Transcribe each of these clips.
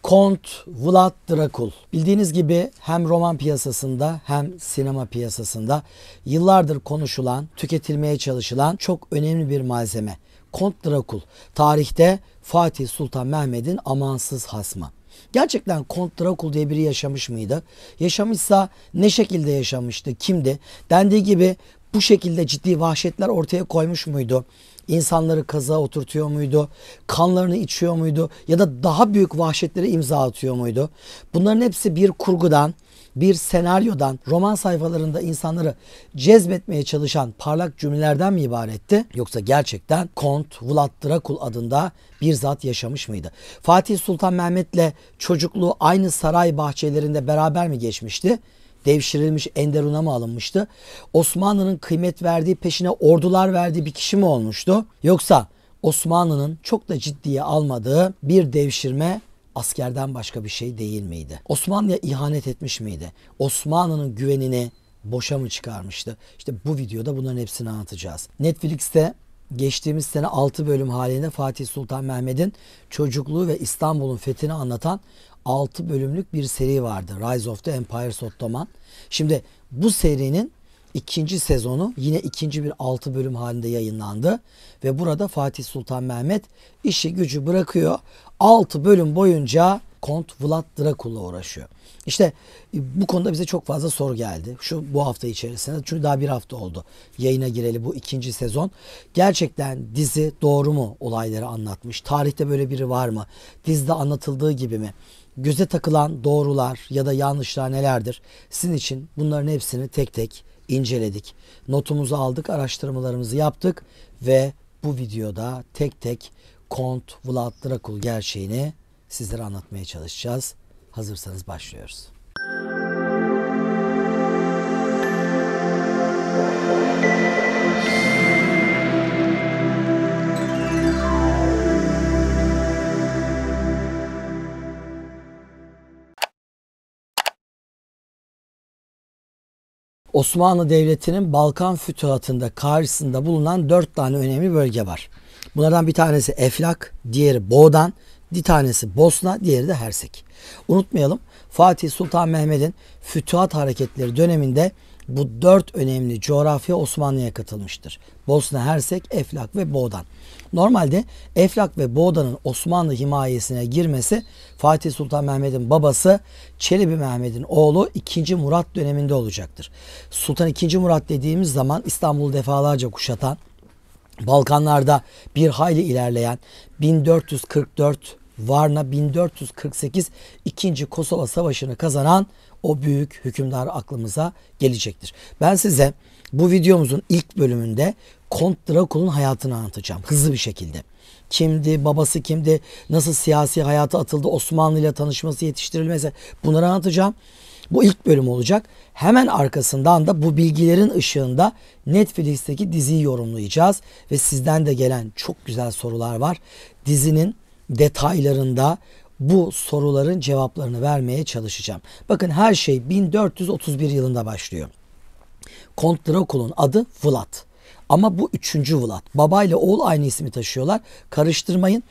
Kont Vlad Drakul. Bildiğiniz gibi hem roman piyasasında hem sinema piyasasında yıllardır konuşulan, tüketilmeye çalışılan çok önemli bir malzeme. Kont Drakul. Tarihte Fatih Sultan Mehmet'in amansız hasmı. Gerçekten Kont Drakul diye biri yaşamış mıydı? Yaşamışsa ne şekilde yaşamıştı? Kimdi? Dendiği gibi bu şekilde ciddi vahşetler ortaya koymuş muydu? İnsanları kazığa oturtuyor muydu? Kanlarını içiyor muydu? Ya da daha büyük vahşetlere imza atıyor muydu? Bunların hepsi bir kurgudan, bir senaryodan, roman sayfalarında insanları cezbetmeye çalışan parlak cümlelerden mi ibaretti? Yoksa gerçekten Kont Vlad Drakul adında bir zat yaşamış mıydı? Fatih Sultan Mehmet'le çocukluğu aynı saray bahçelerinde beraber mi geçmişti? Devşirilmiş Enderun'a mı alınmıştı? Osmanlı'nın kıymet verdiği, peşine ordular verdiği bir kişi mi olmuştu? Yoksa Osmanlı'nın çok da ciddiye almadığı bir devşirme askerden başka bir şey değil miydi? Osmanlı'ya ihanet etmiş miydi? Osmanlı'nın güvenini boşa mı çıkarmıştı? İşte bu videoda bunların hepsini anlatacağız. Netflix'te geçtiğimiz sene 6 bölüm halinde Fatih Sultan Mehmet'in çocukluğu ve İstanbul'un fethini anlatan 6 bölümlük bir seri vardı. Rise of the Empires Ottoman. Şimdi bu serinin ikinci sezonu yine ikinci bir 6 bölüm halinde yayınlandı. Ve burada Fatih Sultan Mehmet işi gücü bırakıyor. 6 bölüm boyunca Kont Vlad Drakul'la uğraşıyor. İşte bu konuda bize çok fazla soru geldi. Bu hafta içerisinde. Çünkü daha bir hafta oldu yayına gireli bu ikinci sezon. Gerçekten dizi doğru mu olayları anlatmış? Tarihte böyle biri var mı? Dizide anlatıldığı gibi mi? Göze takılan doğrular ya da yanlışlar nelerdir? Sizin için bunların hepsini tek tek inceledik. Notumuzu aldık, araştırmalarımızı yaptık ve bu videoda tek tek Kont Vlad Drakul gerçeğini sizlere anlatmaya çalışacağız. Hazırsanız başlıyoruz. Osmanlı Devleti'nin Balkan fütühatında karşısında bulunan 4 tane önemli bölge var. Bunlardan bir tanesi Eflak, diğeri Boğdan, bir tanesi Bosna, diğeri de Hersek. Unutmayalım, Fatih Sultan Mehmet'in fütühat hareketleri döneminde bu 4 önemli coğrafya Osmanlı'ya katılmıştır. Bosna, Hersek, Eflak ve Boğdan. Normalde Eflak ve Boğdan'ın Osmanlı himayesine girmesi Fatih Sultan Mehmet'in babası Çelebi Mehmet'in oğlu 2. Murat döneminde olacaktır. Sultan 2. Murat dediğimiz zaman İstanbul'u defalarca kuşatan, Balkanlarda bir hayli ilerleyen 1444 Varna 1448 2. Kosova Savaşı'nı kazanan o büyük hükümdar aklımıza gelecektir. Ben size bu videomuzun ilk bölümünde Kont Drakul'un hayatını anlatacağım hızlı bir şekilde. Kimdi, babası kimdi, nasıl siyasi hayata atıldı, Osmanlı ile tanışması, yetiştirilmesi, bunları anlatacağım. Bu ilk bölüm olacak. Hemen arkasından da bu bilgilerin ışığında Netflix'teki diziyi yorumlayacağız. Ve sizden de gelen çok güzel sorular var. Dizinin detaylarında bu soruların cevaplarını vermeye çalışacağım. Bakın her şey 1431 yılında başlıyor. Kont Drakul'un adı Vlad. Ama bu 3. Vlad. Baba ile oğul aynı ismi taşıyorlar. Karıştırmayın.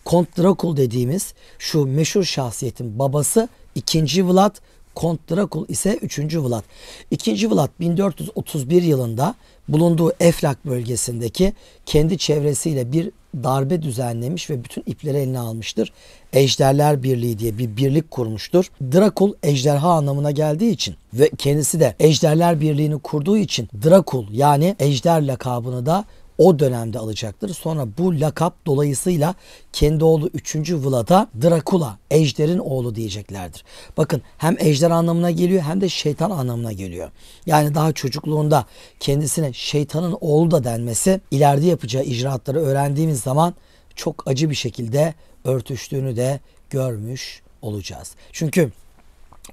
Kont Drakul dediğimiz şu meşhur şahsiyetin babası 2. Vlad. Kont Drakul ise 3. Vlad. 2. Vlad 1431 yılında bulunduğu Eflak bölgesindeki kendi çevresiyle bir darbe düzenlemiş ve bütün ipleri eline almıştır. Ejderler Birliği diye bir birlik kurmuştur. Drakul ejderha anlamına geldiği için ve kendisi de Ejderler Birliği'ni kurduğu için Drakul yani ejder lakabını da o dönemde alacaktır. Sonra bu lakap dolayısıyla kendi oğlu 3. Vlad'a Drakula, ejderin oğlu diyeceklerdir. Bakın hem ejder anlamına geliyor hem de şeytan anlamına geliyor. Yani daha çocukluğunda kendisine şeytanın oğlu da denmesi ileride yapacağı icraatları öğrendiğimiz zaman çok acı bir şekilde örtüştüğünü de görmüş olacağız. Çünkü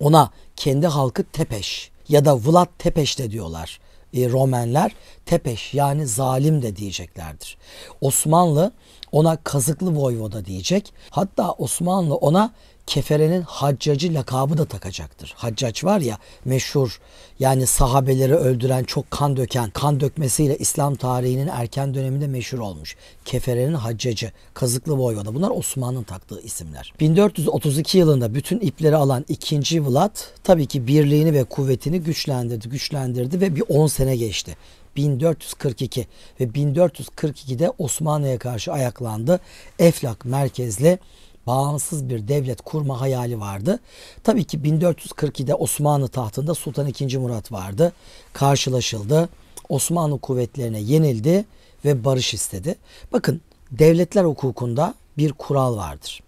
ona kendi halkı Tepeş ya da Vlad Tepeş de diyorlar. Romenler Tepeş yani zalim de diyeceklerdir. Osmanlı ona kazıklı voyvoda diyecek. Hatta Osmanlı ona Keferenin Haccacı lakabı da takacaktır. Haccac var ya, meşhur, yani sahabeleri öldüren, çok kan döken, kan dökmesiyle İslam tarihinin erken döneminde meşhur olmuş. Keferenin Haccacı, Kazıklı Voyvoda. Bunlar Osmanlı'nın taktığı isimler. 1432 yılında bütün ipleri alan 2. Vlad tabii ki birliğini ve kuvvetini güçlendirdi ve bir 10 sene geçti. 1442 ve 1442'de Osmanlı'ya karşı ayaklandı. Eflak merkezli bağımsız bir devlet kurma hayali vardı. Tabii ki 1442'de Osmanlı tahtında Sultan II. Murat vardı. Karşılaşıldı. Osmanlı kuvvetlerine yenildi ve barış istedi. Bakın, devletler hukukunda bir kural vardır.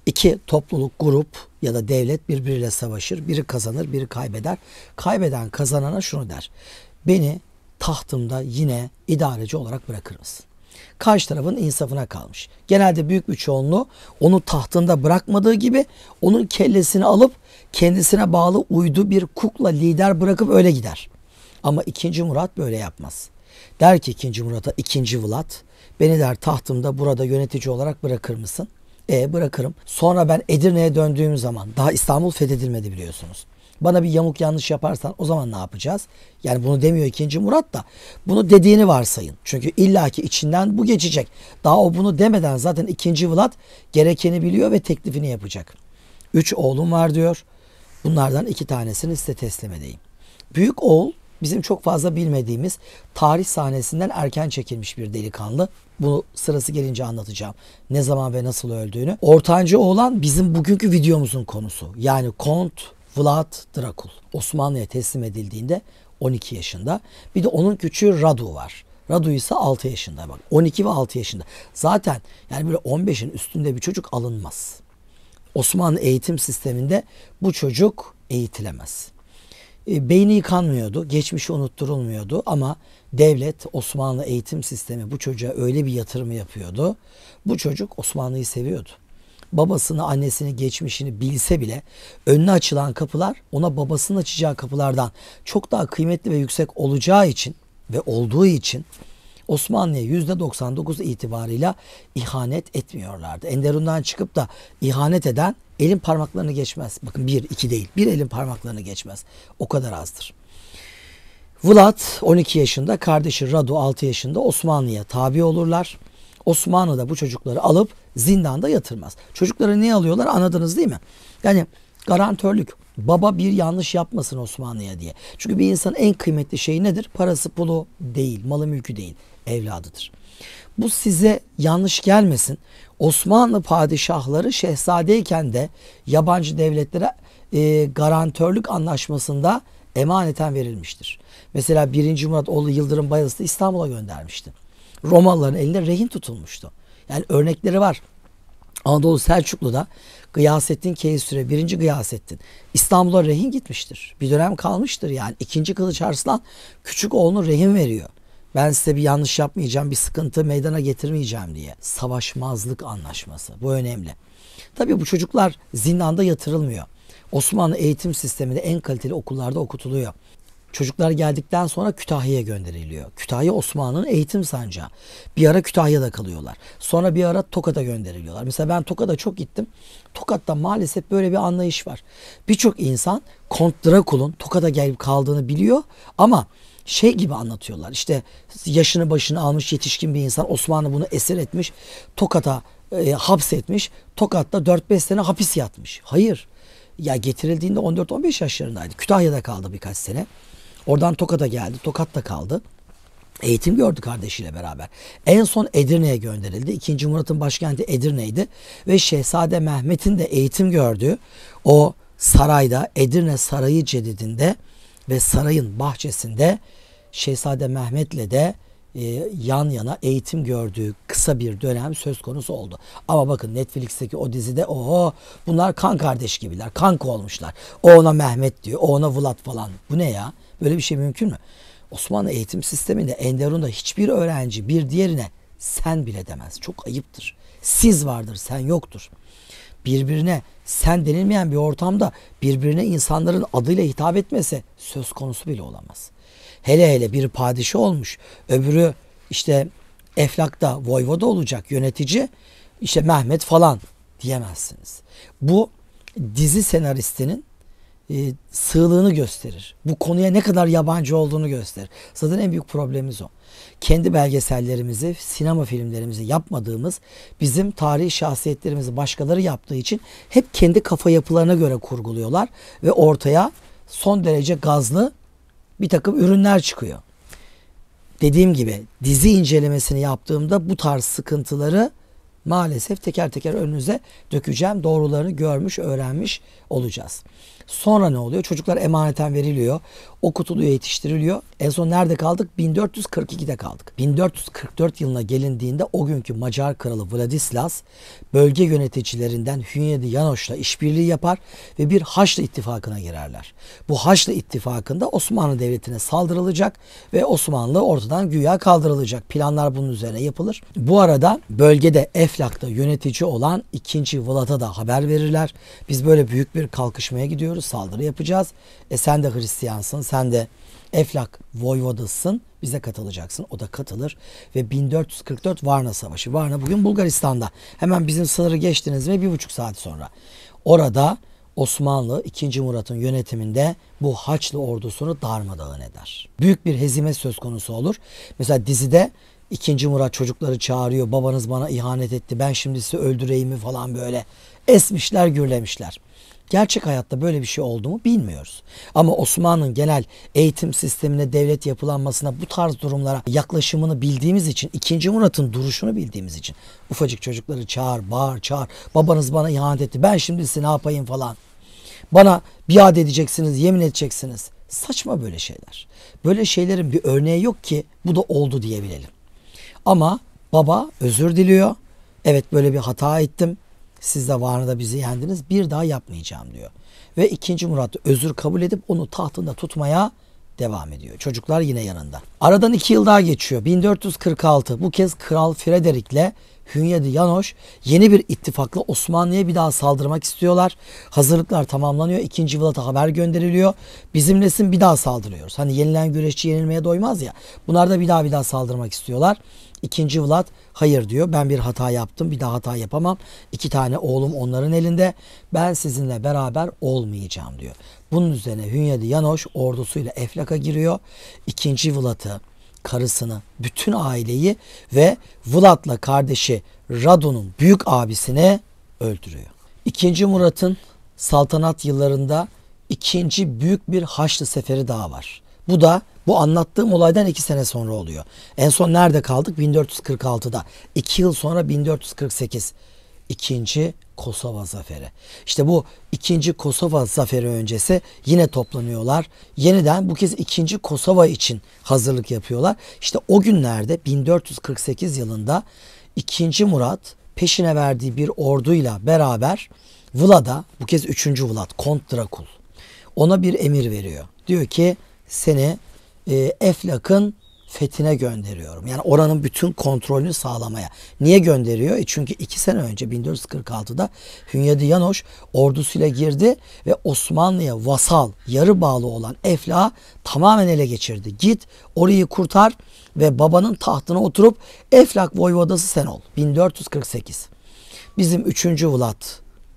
İki topluluk, grup ya da devlet birbiriyle savaşır. Biri kazanır, biri kaybeder. Kaybeden kazanana şunu der: beni tahtımda yine idareci olarak bırakır mısın? Karşı tarafın insafına kalmış. Genelde büyük bir çoğunluğu onu tahtında bırakmadığı gibi onun kellesini alıp kendisine bağlı uydu bir kukla lider bırakıp öyle gider. Ama 2. Murat böyle yapmaz. Der ki 2. Murat'a 2. Vlad, beni der tahtımda burada yönetici olarak bırakır mısın? Bırakırım. Sonra ben Edirne'ye döndüğüm zaman, daha İstanbul fethedilmedi biliyorsunuz. Bana bir yamuk yanlış yaparsan o zaman ne yapacağız? Yani bunu demiyor 2. Murat da. Bunu dediğini varsayın. Çünkü illaki içinden bu geçecek. Daha o bunu demeden zaten 2. Vlad gerekeni biliyor ve teklifini yapacak. 3 oğlum var diyor. Bunlardan 2 tanesini size teslim edeyim. Büyük oğul bizim çok fazla bilmediğimiz, tarih sahnesinden erken çekilmiş bir delikanlı. Bunu sırası gelince anlatacağım. Ne zaman ve nasıl öldüğünü. Ortanca oğlan bizim bugünkü videomuzun konusu. Yani Kont Vlad Drakul. Osmanlı'ya teslim edildiğinde 12 yaşında. Bir de onun küçüğü Radu var. Radu ise 6 yaşında. Bak, 12 ve 6 yaşında. Zaten yani böyle 15'in üstünde bir çocuk alınmaz. Osmanlı eğitim sisteminde bu çocuk eğitilemez. Beyni yıkanmıyordu, geçmişi unutturulmuyordu ama devlet, Osmanlı eğitim sistemi bu çocuğa öyle bir yatırımı yapıyordu. Bu çocuk Osmanlı'yı seviyordu. Babasını, annesini, geçmişini bilse bile önüne açılan kapılar ona babasının açacağı kapılardan çok daha kıymetli ve yüksek olacağı için ve olduğu için Osmanlı'ya %99 itibarıyla ihanet etmiyorlardı. Enderun'dan çıkıp da ihanet eden elin parmaklarını geçmez. Bakın 1, 2 değil. Bir elin parmaklarını geçmez. O kadar azdır. Vlad 12 yaşında, kardeşi Radu 6 yaşında Osmanlı'ya tabi olurlar. Osmanlı da bu çocukları alıp zindanda yatırmaz. Çocukları niye alıyorlar anladınız değil mi? Yani garantörlük. Baba bir yanlış yapmasın Osmanlı'ya diye. Çünkü bir insanın en kıymetli şeyi nedir? Parası, pulu değil, malı, mülkü değil, evladıdır. Bu size yanlış gelmesin. Osmanlı padişahları şehzadeyken de yabancı devletlere garantörlük anlaşmasında emaneten verilmiştir. Mesela 1. Murat oğlu Yıldırım Bayezid'i İstanbul'a göndermişti. Romalıların elinde rehin tutulmuştu. Yani örnekleri var. Anadolu Selçuklu'da Gıyasettin Keysüre, 1. Gıyasettin İstanbul'a rehin gitmiştir. Bir dönem kalmıştır yani. 2. Kılıç Arslan küçük oğlunu rehin veriyor. Ben size bir yanlış yapmayacağım, bir sıkıntı meydana getirmeyeceğim diye. Savaşmazlık anlaşması. Bu önemli. Tabii bu çocuklar zindanda yatırılmıyor. Osmanlı eğitim sisteminde en kaliteli okullarda okutuluyor. Çocuklar geldikten sonra Kütahya'ya gönderiliyor. Kütahya Osmanlı'nın eğitim sancağı. Bir ara Kütahya'da kalıyorlar. Sonra bir ara Tokat'a gönderiliyorlar. Mesela ben Tokat'a çok gittim. Tokat'ta maalesef böyle bir anlayış var. Birçok insan Kont Drakul'un Tokat'a gelip kaldığını biliyor ama şey gibi anlatıyorlar. İşte yaşını başını almış yetişkin bir insan, Osmanlı bunu esir etmiş. Tokat'a hapsetmiş. Tokat'ta 4-5 sene hapis yatmış. Hayır. Ya getirildiğinde 14-15 yaşlarındaydı. Kütahya'da kaldı birkaç sene. Oradan Tokat'a geldi. Tokat'ta kaldı. Eğitim gördü kardeşiyle beraber. En son Edirne'ye gönderildi. 2. Murat'ın başkenti Edirne'ydi. Ve Şehzade Mehmet'in de eğitim gördüğü o sarayda, Edirne Sarayı Cedidinde ve sarayın bahçesinde Şehzade Mehmet'le de yan yana eğitim gördüğü kısa bir dönem söz konusu oldu. Ama bakın Netflix'teki o dizide bunlar kan kardeş gibiler. Kanka olmuşlar. O ona Mehmet diyor. O ona Vlad falan. Bu ne ya? Böyle bir şey mümkün mü? Osmanlı eğitim sisteminde Enderun'da hiçbir öğrenci bir diğerine sen bile demez. Çok ayıptır. Siz vardır, sen yoktur. Birbirine sen denilmeyen bir ortamda birbirine insanların adıyla hitap etmesi söz konusu bile olamaz. Hele hele bir padişah olmuş, öbürü işte Eflak'ta voyvoda olacak yönetici, işte Mehmet falan diyemezsiniz. Bu dizi senaristinin sığlığını gösterir. Bu konuya ne kadar yabancı olduğunu gösterir. Zaten en büyük problemimiz o. Kendi belgesellerimizi, sinema filmlerimizi yapmadığımız, bizim tarihi şahsiyetlerimizi başkaları yaptığı için hep kendi kafa yapılarına göre kurguluyorlar ve ortaya son derece gazlı bir takım ürünler çıkıyor. Dediğim gibi dizi incelemesini yaptığımda bu tarz sıkıntıları maalesef teker teker önünüze dökeceğim. Doğrularını görmüş, öğrenmiş olacağız. Sonra ne oluyor? Çocuklar emaneten veriliyor. Okutuluyor, yetiştiriliyor. En son nerede kaldık? 1442'de kaldık. 1444 yılına gelindiğinde o günkü Macar kralı Vladislas bölge yöneticilerinden Hünyedi Yanoş'la işbirliği yapar ve bir Haçlı ittifakına girerler. Bu Haçlı ittifakında Osmanlı Devleti'ne saldırılacak ve Osmanlı ortadan güya kaldırılacak. Planlar bunun üzerine yapılır. Bu arada bölgede Eflak'ta yönetici olan 2. Vlad'a da haber verirler. Biz böyle büyük bir kalkışmaya gidiyoruz. Saldırı yapacağız. Sen de Hristiyansın. Sen de Eflak voyvodasısın. Bize katılacaksın. O da katılır. Ve 1444 Varna Savaşı. Varna bugün Bulgaristan'da. Hemen bizim sınırı geçtiniz mi 1,5 saat sonra. Orada Osmanlı 2. Murat'ın yönetiminde bu Haçlı ordusunu darmadağın eder. Büyük bir hezimet söz konusu olur. Mesela dizide 2. Murat çocukları çağırıyor. Babanız bana ihanet etti. Ben şimdi sizi öldüreyim mi falan böyle. Esmişler, gürlemişler. Gerçek hayatta böyle bir şey oldu mu bilmiyoruz. Ama Osmanlı'nın genel eğitim sistemine, devlet yapılanmasına bu tarz durumlara yaklaşımını bildiğimiz için, 2. Murat'ın duruşunu bildiğimiz için ufacık çocukları çağır, bağır, çağır. Babanız bana ihanet etti. Ben şimdi size ne yapayım falan. Bana biat edeceksiniz, yemin edeceksiniz. Saçma böyle şeyler. Böyle şeylerin bir örneği yok ki bu da oldu diyebilelim. Ama baba özür diliyor. Evet böyle bir hata ettim. Siz de Varna'da bizi yendiniz. Bir daha yapmayacağım diyor. Ve 2. Murat özür kabul edip onu tahtında tutmaya devam ediyor. Çocuklar yine yanında. Aradan 2 yıl daha geçiyor. 1446. Bu kez Kral Frederick'le Hünyedi Yanoş yeni bir ittifakla Osmanlı'ya bir daha saldırmak istiyorlar. Hazırlıklar tamamlanıyor. 2. Vlad'a haber gönderiliyor. Bizimlesin bir daha saldırıyoruz. Hani yenilen güreşçi yenilmeye doymaz ya. Bunlar da bir daha saldırmak istiyorlar. 2. Vlad hayır diyor. Ben bir hata yaptım. Bir daha hata yapamam. 2 tane oğlum onların elinde. Ben sizinle beraber olmayacağım diyor. Bunun üzerine Hünyedi Yanoş ordusuyla Eflak'a giriyor. 2. Vlad'ı, karısını, bütün aileyi ve Vlad'la kardeşi Rado'nun büyük abisini öldürüyor. 2. Murat'ın saltanat yıllarında ikinci büyük bir Haçlı seferi daha var. Bu da bu anlattığım olaydan 2 sene sonra oluyor. En son nerede kaldık? 1446'da. 2 yıl sonra 1448. İkinci Kosova Zaferi. İşte bu 2. Kosova Zaferi öncesi yine toplanıyorlar. Yeniden bu kez 2. Kosova için hazırlık yapıyorlar. İşte o günlerde 1448 yılında 2. Murat peşine verdiği bir orduyla beraber Vlad'a, bu kez 3. Vlad, Kont Drakul, ona bir emir veriyor. Diyor ki seni Eflak'ın fethine gönderiyorum. Yani oranın bütün kontrolünü sağlamaya. Niye gönderiyor? Çünkü 2 sene önce 1446'da Hünyedi Yanoş ordusuyla girdi ve Osmanlı'ya vasal, yarı bağlı olan Eflak'ı tamamen ele geçirdi. Git orayı kurtar ve babanın tahtına oturup Eflak voyvodası sen ol. 1448. Bizim 3. Vlad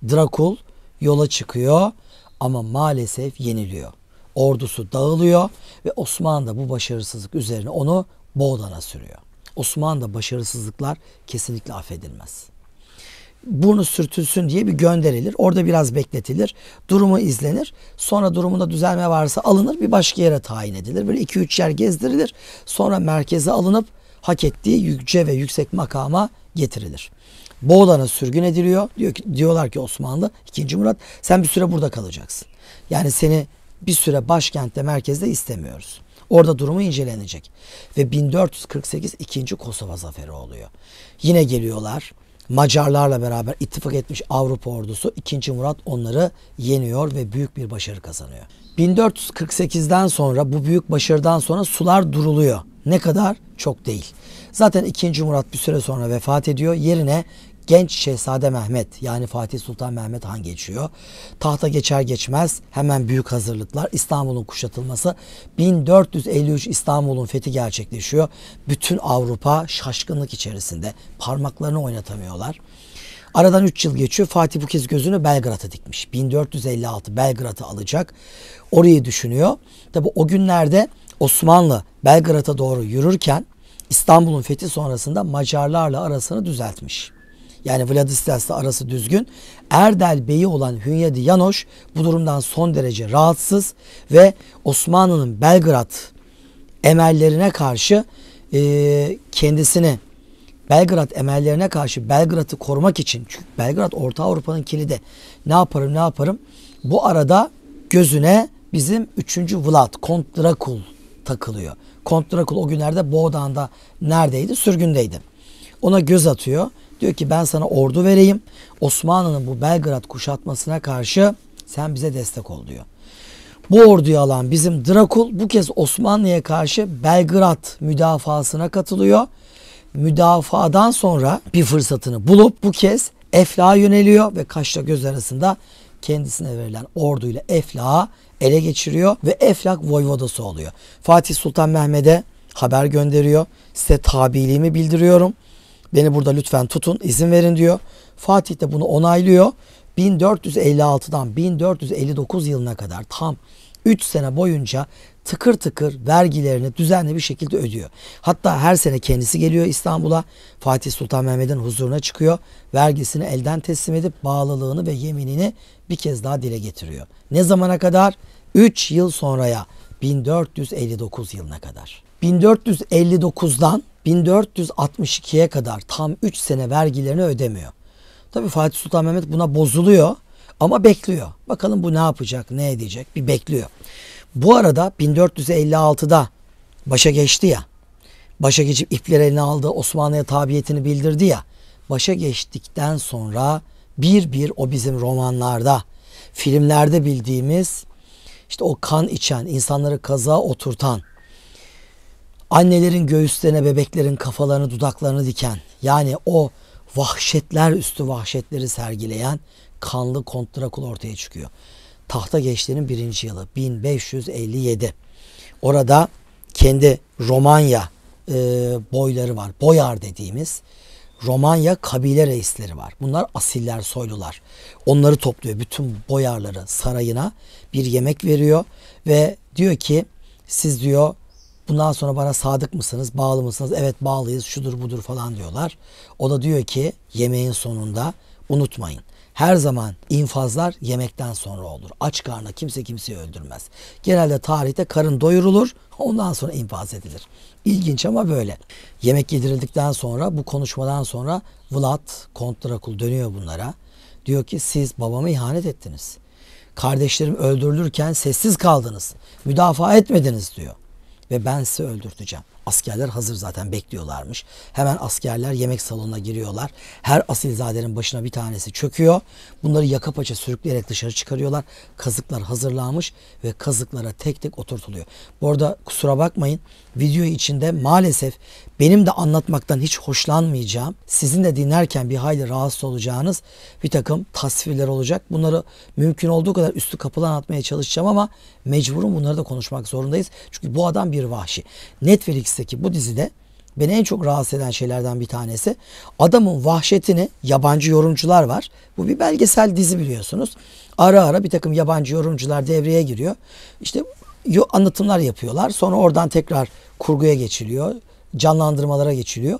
Drakul yola çıkıyor ama maalesef yeniliyor. Ordusu dağılıyor ve Osmanlı da bu başarısızlık üzerine onu Boğdan'a sürüyor. Osmanlı'da başarısızlıklar kesinlikle affedilmez. Burnu sürtülsün diye bir gönderilir. Orada biraz bekletilir. Durumu izlenir. Sonra durumunda düzelme varsa alınır, bir başka yere tayin edilir. Böyle 2-3 yer gezdirilir. Sonra merkeze alınıp hak ettiği yüce ve yüksek makama getirilir. Boğdan'a sürgün ediliyor. Diyorlar ki Osmanlı, 2. Murat sen bir süre burada kalacaksın. Yani seni bir süre başkentte, merkezde istemiyoruz. Orada durumu incelenecek. Ve 1448 2. Kosova Zaferi oluyor. Yine geliyorlar. Macarlarla beraber ittifak etmiş Avrupa ordusu 2. Murat onları yeniyor ve büyük bir başarı kazanıyor. 1448'den sonra bu büyük başarıdan sonra sular duruluyor. Ne kadar? Çok değil. Zaten 2. Murat bir süre sonra vefat ediyor. Yerine genç Şehzade Mehmet yani Fatih Sultan Mehmet Han geçiyor. Tahta geçer geçmez hemen büyük hazırlıklar, İstanbul'un kuşatılması, 1453 İstanbul'un fethi gerçekleşiyor. Bütün Avrupa şaşkınlık içerisinde, parmaklarını oynatamıyorlar. Aradan 3 yıl geçiyor. Fatih bu kez gözünü Belgrad'a dikmiş. 1456 Belgrad'ı alacak. Orayı düşünüyor. Tabi o günlerde Osmanlı Belgrad'a doğru yürürken İstanbul'un fethi sonrasında Macarlarla arasını düzeltmiş. Yani Vladislas'la arası düzgün. Erdel Bey'i olan Hünyadi Yanoş bu durumdan son derece rahatsız ve Osmanlı'nın Belgrad emellerine karşı kendisini Belgrad'ı korumak için, çünkü Belgrad Orta Avrupa'nın kilidi, ne yaparım bu arada gözüne bizim 3. Vlad Kont Drakul takılıyor. Kont Drakul o günlerde Boğdağ'ında neredeydi? Sürgündeydi. Ona göz atıyor. Diyor ki ben sana ordu vereyim. Osmanlı'nın bu Belgrad kuşatmasına karşı sen bize destek ol diyor. Bu orduyu alan bizim Drakul bu kez Osmanlı'ya karşı Belgrad müdafasına katılıyor. Müdafadan sonra bir fırsatını bulup bu kez Eflak'a yöneliyor ve kaşla göz arasında kendisine verilen orduyla Eflak'ı ele geçiriyor ve Eflak voyvodası oluyor. Fatih Sultan Mehmet'e haber gönderiyor. Size tabiliğimi bildiriyorum. Beni burada lütfen tutun, izin verin diyor. Fatih de bunu onaylıyor. 1456'dan 1459 yılına kadar tam 3 sene boyunca tıkır tıkır vergilerini düzenli bir şekilde ödüyor. Hatta her sene kendisi geliyor İstanbul'a. Fatih Sultan Mehmet'in huzuruna çıkıyor. Vergisini elden teslim edip bağlılığını ve yeminini bir kez daha dile getiriyor. Ne zamana kadar? 3 yıl sonraya, 1459 yılına kadar. 1459'dan 1462'ye kadar tam 3 sene vergilerini ödemiyor. Tabii Fatih Sultan Mehmet buna bozuluyor ama bekliyor. Bakalım bu ne yapacak, ne edecek, bir bekliyor. Bu arada 1456'da başa geçti ya. Başa geçip ipleri eline aldı, Osmanlı'ya tabiyetini bildirdi ya. Başa geçtikten sonra bir o bizim romanlarda, filmlerde bildiğimiz işte o kan içen, insanları kazığa oturtan, annelerin göğüslerine bebeklerin kafalarını, dudaklarını diken, yani o vahşetler üstü vahşetleri sergileyen kanlı Kont Drakul ortaya çıkıyor. Tahta geçtiğinin 1. yılı 1557. Orada kendi Romanya boyları var. Boyar dediğimiz Romanya kabile reisleri var. Bunlar asiller, soylular. Onları topluyor. Bütün boyarları sarayına bir yemek veriyor ve diyor ki siz diyor bundan sonra bana sadık mısınız, bağlı mısınız? Evet bağlıyız, şudur budur falan diyorlar. O da diyor ki yemeğin sonunda unutmayın. Her zaman infazlar yemekten sonra olur. Aç karnına kimse kimseyi öldürmez. Genelde tarihte karın doyurulur, ondan sonra infaz edilir. İlginç ama böyle. Yemek yedirildikten sonra, bu konuşmadan sonra Vlad, Kont Drakul dönüyor bunlara. Diyor ki siz babama ihanet ettiniz. Kardeşlerim öldürülürken sessiz kaldınız. Müdafaa etmediniz diyor. Ve ben sizi öldürteceğim. Askerler hazır zaten bekliyorlarmış. Hemen askerler yemek salonuna giriyorlar. Her asilzadenin başına bir tanesi çöküyor. Bunları yaka paça sürükleyerek dışarı çıkarıyorlar. Kazıklar hazırlanmış ve kazıklara tek tek oturtuluyor. Bu arada kusura bakmayın, video içinde maalesef benim de anlatmaktan hiç hoşlanmayacağım, sizin de dinlerken bir hayli rahatsız olacağınız bir takım tasvirler olacak. Bunları mümkün olduğu kadar üstü kapalı anlatmaya çalışacağım ama mecburum, bunları da konuşmak zorundayız. Çünkü bu adam bir vahşi. Netflix'teki bu dizide beni en çok rahatsız eden şeylerden bir tanesi, adamın vahşetini yabancı yorumcular var. Bu bir belgesel dizi biliyorsunuz. Ara ara bir takım yabancı yorumcular devreye giriyor. İşte anlatımlar yapıyorlar. Sonra oradan tekrar kurguya geçiliyor. Canlandırmalara geçiliyor.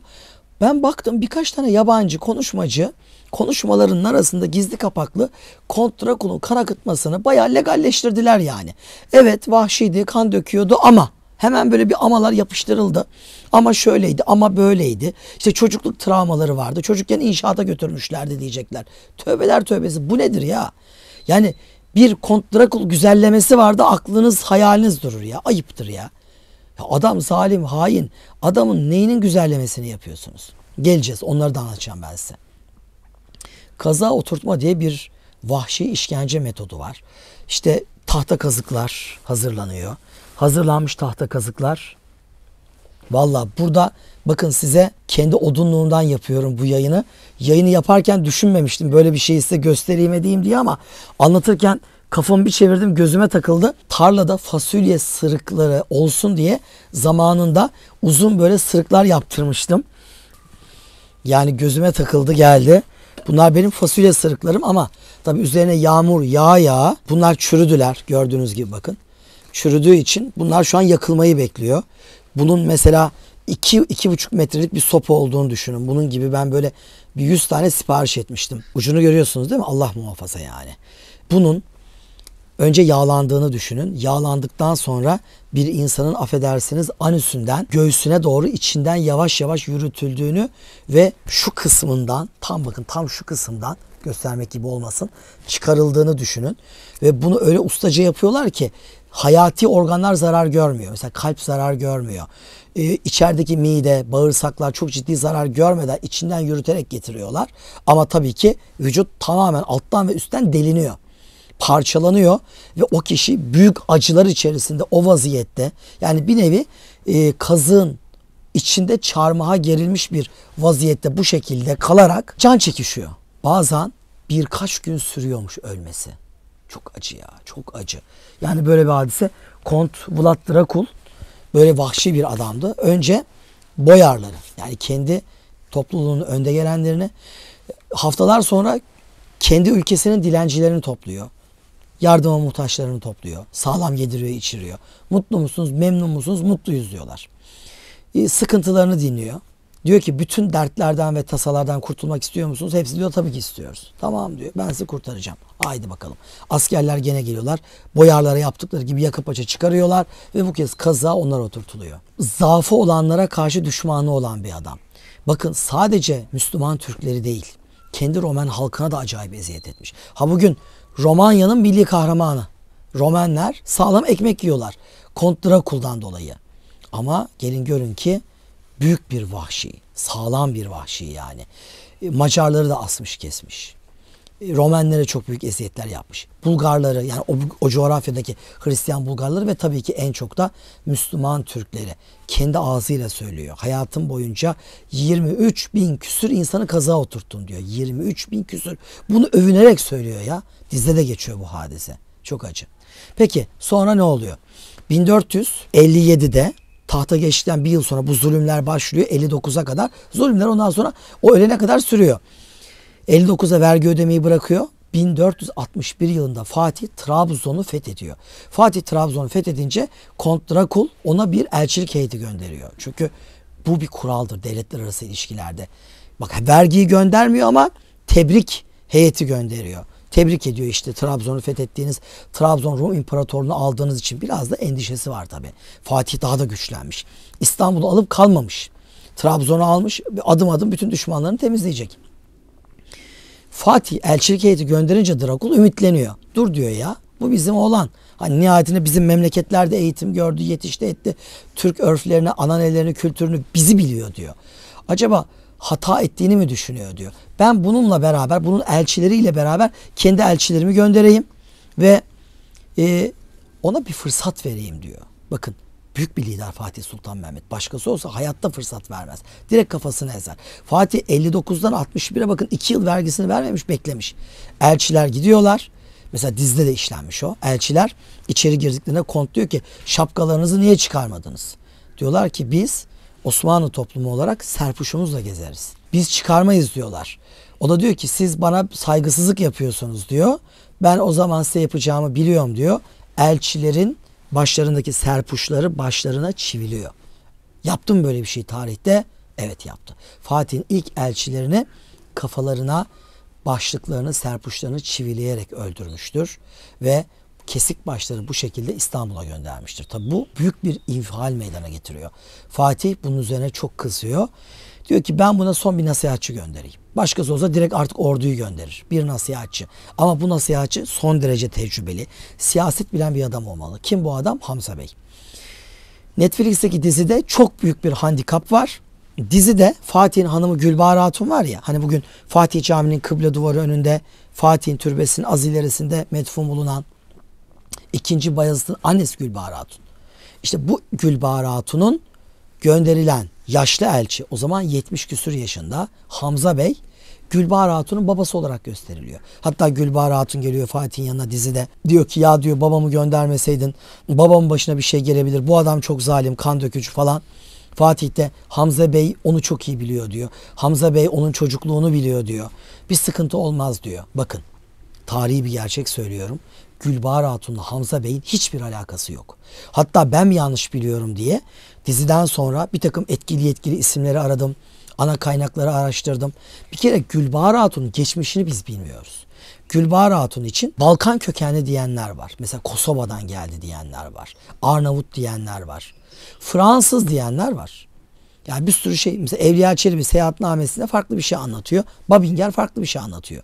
Ben baktım birkaç tane yabancı konuşmacı konuşmalarının arasında gizli kapaklı Kont Drakul'un kan akıtmasını bayağı legalleştirdiler yani. Evet vahşiydi, kan döküyordu ama hemen böyle bir amalar yapıştırıldı. Ama şöyleydi, ama böyleydi. İşte çocukluk travmaları vardı. Çocukken inşaata götürmüşlerdi diyecekler. Tövbeler tövbesi, bu nedir ya? Yani bir Kont Drakul güzellemesi vardı, aklınız hayaliniz durur ya. Ayıptır ya. Ya adam zalim, hain. Adamın neyinin güzellemesini yapıyorsunuz? Geleceğiz. Onları da anlatacağım ben size. Kaza oturtma diye bir vahşi işkence metodu var. İşte tahta kazıklar hazırlanıyor. Hazırlanmış tahta kazıklar. Valla burada bakın, size kendi odunluğundan yapıyorum bu yayını. Yayını yaparken düşünmemiştim böyle bir şeyi size göstereyim edeyim diye ama anlatırken kafamı bir çevirdim, gözüme takıldı. Tarlada fasulye sırıkları olsun diye zamanında uzun böyle sırıklar yaptırmıştım. Yani gözüme takıldı, geldi. Bunlar benim fasulye sırıklarım ama tabii üzerine yağmur yağ bunlar çürüdüler. Gördüğünüz gibi bakın. Çürüdüğü için bunlar şu an yakılmayı bekliyor. Bunun mesela 2,5 metrelik bir sopa olduğunu düşünün. Bunun gibi ben böyle bir 100 tane sipariş etmiştim. Ucunu görüyorsunuz değil mi? Allah muhafaza yani. Bunun önce yağlandığını düşünün. Yağlandıktan sonra bir insanın affedersiniz anüsünden göğsüne doğru içinden yavaş yavaş yürütüldüğünü ve şu kısmından tam şu kısımdan göstermek gibi olmasın çıkarıldığını düşünün. Ve bunu öyle ustaca yapıyorlar ki hayati organlar zarar görmüyor. Mesela kalp zarar görmüyor. İçerideki mide, bağırsaklar çok ciddi zarar görmeden içinden yürüterek getiriyorlar. Ama tabii ki vücut tamamen alttan ve üstten deliniyor. Parçalanıyor ve o kişi büyük acılar içerisinde o vaziyette yani bir nevi kazığın içinde çarmıha gerilmiş bir vaziyette bu şekilde kalarak can çekişiyor. Bazen birkaç gün sürüyormuş ölmesi. Çok acı ya, çok acı. Yani böyle bir hadise. Kont Vlad Drakul böyle vahşi bir adamdı. Önce boyarları yani kendi topluluğunun önde gelenlerini haftalar sonra kendi ülkesinin dilencilerini topluyor. Yardıma muhtaçlarını topluyor. Sağlam yediriyor, içiriyor. Mutlu musunuz, memnun musunuz? Mutluyuz diyorlar. Sıkıntılarını dinliyor. Diyor ki bütün dertlerden ve tasalardan kurtulmak istiyor musunuz? Hepsi diyor tabii ki istiyoruz. Tamam diyor ben sizi kurtaracağım. Haydi bakalım. Askerler gene geliyorlar. Boyarlara yaptıkları gibi yakıp paça çıkarıyorlar. Ve bu kez kazığa onlar oturtuluyor. Zaafı olanlara karşı düşmanı olan bir adam. Bakın sadece Müslüman Türkleri değil. Kendi Roman halkına da acayip eziyet etmiş. Ha bugün Romanya'nın milli kahramanı. Romenler sağlam ekmek yiyorlar. Kont Drakul'dan dolayı. Ama gelin görün ki büyük bir vahşi. Sağlam bir vahşi yani. Macarları da asmış kesmiş. Romenlere çok büyük eziyetler yapmış. Bulgarları yani o coğrafyadaki Hristiyan Bulgarları ve tabii ki en çok da Müslüman Türkleri kendi ağzıyla söylüyor. Hayatım boyunca 23 bin küsür insanı kazığa oturttum diyor. 23 bin küsür. Bunu övünerek söylüyor ya. Dizide de geçiyor bu hadise. Çok acı. Peki sonra ne oluyor? 1457'de tahta geçtikten bir yıl sonra bu zulümler başlıyor 59'a kadar. Zulümler ondan sonra o ölene kadar sürüyor. 59'a vergi ödemeyi bırakıyor. 1461 yılında Fatih Trabzon'u fethediyor. Fatih Trabzon'u fethedince Kont Drakul ona bir elçilik heyeti gönderiyor. Çünkü bu bir kuraldır devletler arası ilişkilerde. Bak vergiyi göndermiyor ama tebrik heyeti gönderiyor. Tebrik ediyor işte Trabzon'u fethettiğiniz, Trabzon Rum İmparatorluğunu aldığınız için biraz da endişesi var tabi. Fatih daha da güçlenmiş. İstanbul'u alıp kalmamış. Trabzon'u almış adım adım bütün düşmanlarını temizleyecek. Fatih elçilik heyeti gönderince Drakul ümitleniyor. Dur diyor ya bu bizim oğlan. Hani nihayetinde bizim memleketlerde eğitim gördü, yetişti etti. Türk örflerini, ananelerini, kültürünü bizi biliyor diyor. Acaba hata ettiğini mi düşünüyor diyor. Ben bununla beraber, bunun elçileriyle beraber kendi elçilerimi göndereyim ve ona bir fırsat vereyim diyor. Bakın büyük bir lider Fatih Sultan Mehmet. Başkası olsa hayatta fırsat vermez. Direkt kafasını ezer. Fatih 59'dan 61'e bakın 2 yıl vergisini vermemiş beklemiş. Elçiler gidiyorlar. Mesela dizide de işlenmiş o. Elçiler içeri girdiklerinde Kont diyor ki şapkalarınızı niye çıkarmadınız? Diyorlar ki biz Osmanlı toplumu olarak serpuşumuzla gezeriz. Biz çıkarmayız diyorlar. O da diyor ki siz bana saygısızlık yapıyorsunuz diyor. Ben o zaman size yapacağımı biliyorum diyor. Elçilerin başlarındaki serpuşları başlarına çiviliyor. Yaptı mı böyle bir şey tarihte? Evet yaptı. Fatih'in ilk elçilerini kafalarına başlıklarını, serpuşlarını çivileyerek öldürmüştür. Ve kesik başları bu şekilde İstanbul'a göndermiştir. Tabi bu büyük bir infial meydana getiriyor. Fatih bunun üzerine çok kızıyor. Diyor ki ben buna son bir nasihatçı göndereyim. Başkası olsa direkt artık orduyu gönderir. Bir nasihatçı. Ama bu nasihatçı son derece tecrübeli. Siyaset bilen bir adam olmalı. Kim bu adam? Hamza Bey. Netflix'teki dizide çok büyük bir handikap var. Dizide Fatih'in hanımı Gülbahar Hatun var ya. Hani bugün Fatih Camii'nin kıble duvarı önünde Fatih'in türbesinin az ilerisinde metfun bulunan 2. Bayezid'in annesi Gülbahar Hatun. İşte bu Gülbahar Hatun'un gönderilen yaşlı elçi o zaman 70 küsur yaşında Hamza Bey Gülbahar Hatun'un babası olarak gösteriliyor. Hatta Gülbahar Hatun geliyor Fatih'in yanına dizide. Diyor ki ya diyor babamı göndermeseydin babamın başına bir şey gelebilir. Bu adam çok zalim, kan dökücü falan. Fatih de Hamza Bey onu çok iyi biliyor diyor. Hamza Bey onun çocukluğunu biliyor diyor. Bir sıkıntı olmaz diyor. Bakın, tarihi bir gerçek söylüyorum. Gülbahar Hatun'la Hamza Bey'in hiçbir alakası yok. Hatta ben mi yanlış biliyorum diye diziden sonra bir takım etkili isimleri aradım. Ana kaynakları araştırdım. Bir kere Gülbahar Hatun'un geçmişini biz bilmiyoruz. Gülbahar Hatun için Balkan kökenli diyenler var. Mesela Kosova'dan geldi diyenler var. Arnavut diyenler var. Fransız diyenler var. Yani bir sürü şey. Mesela Evliya Çelebi seyahatnamesinde farklı bir şey anlatıyor. Babinger farklı bir şey anlatıyor.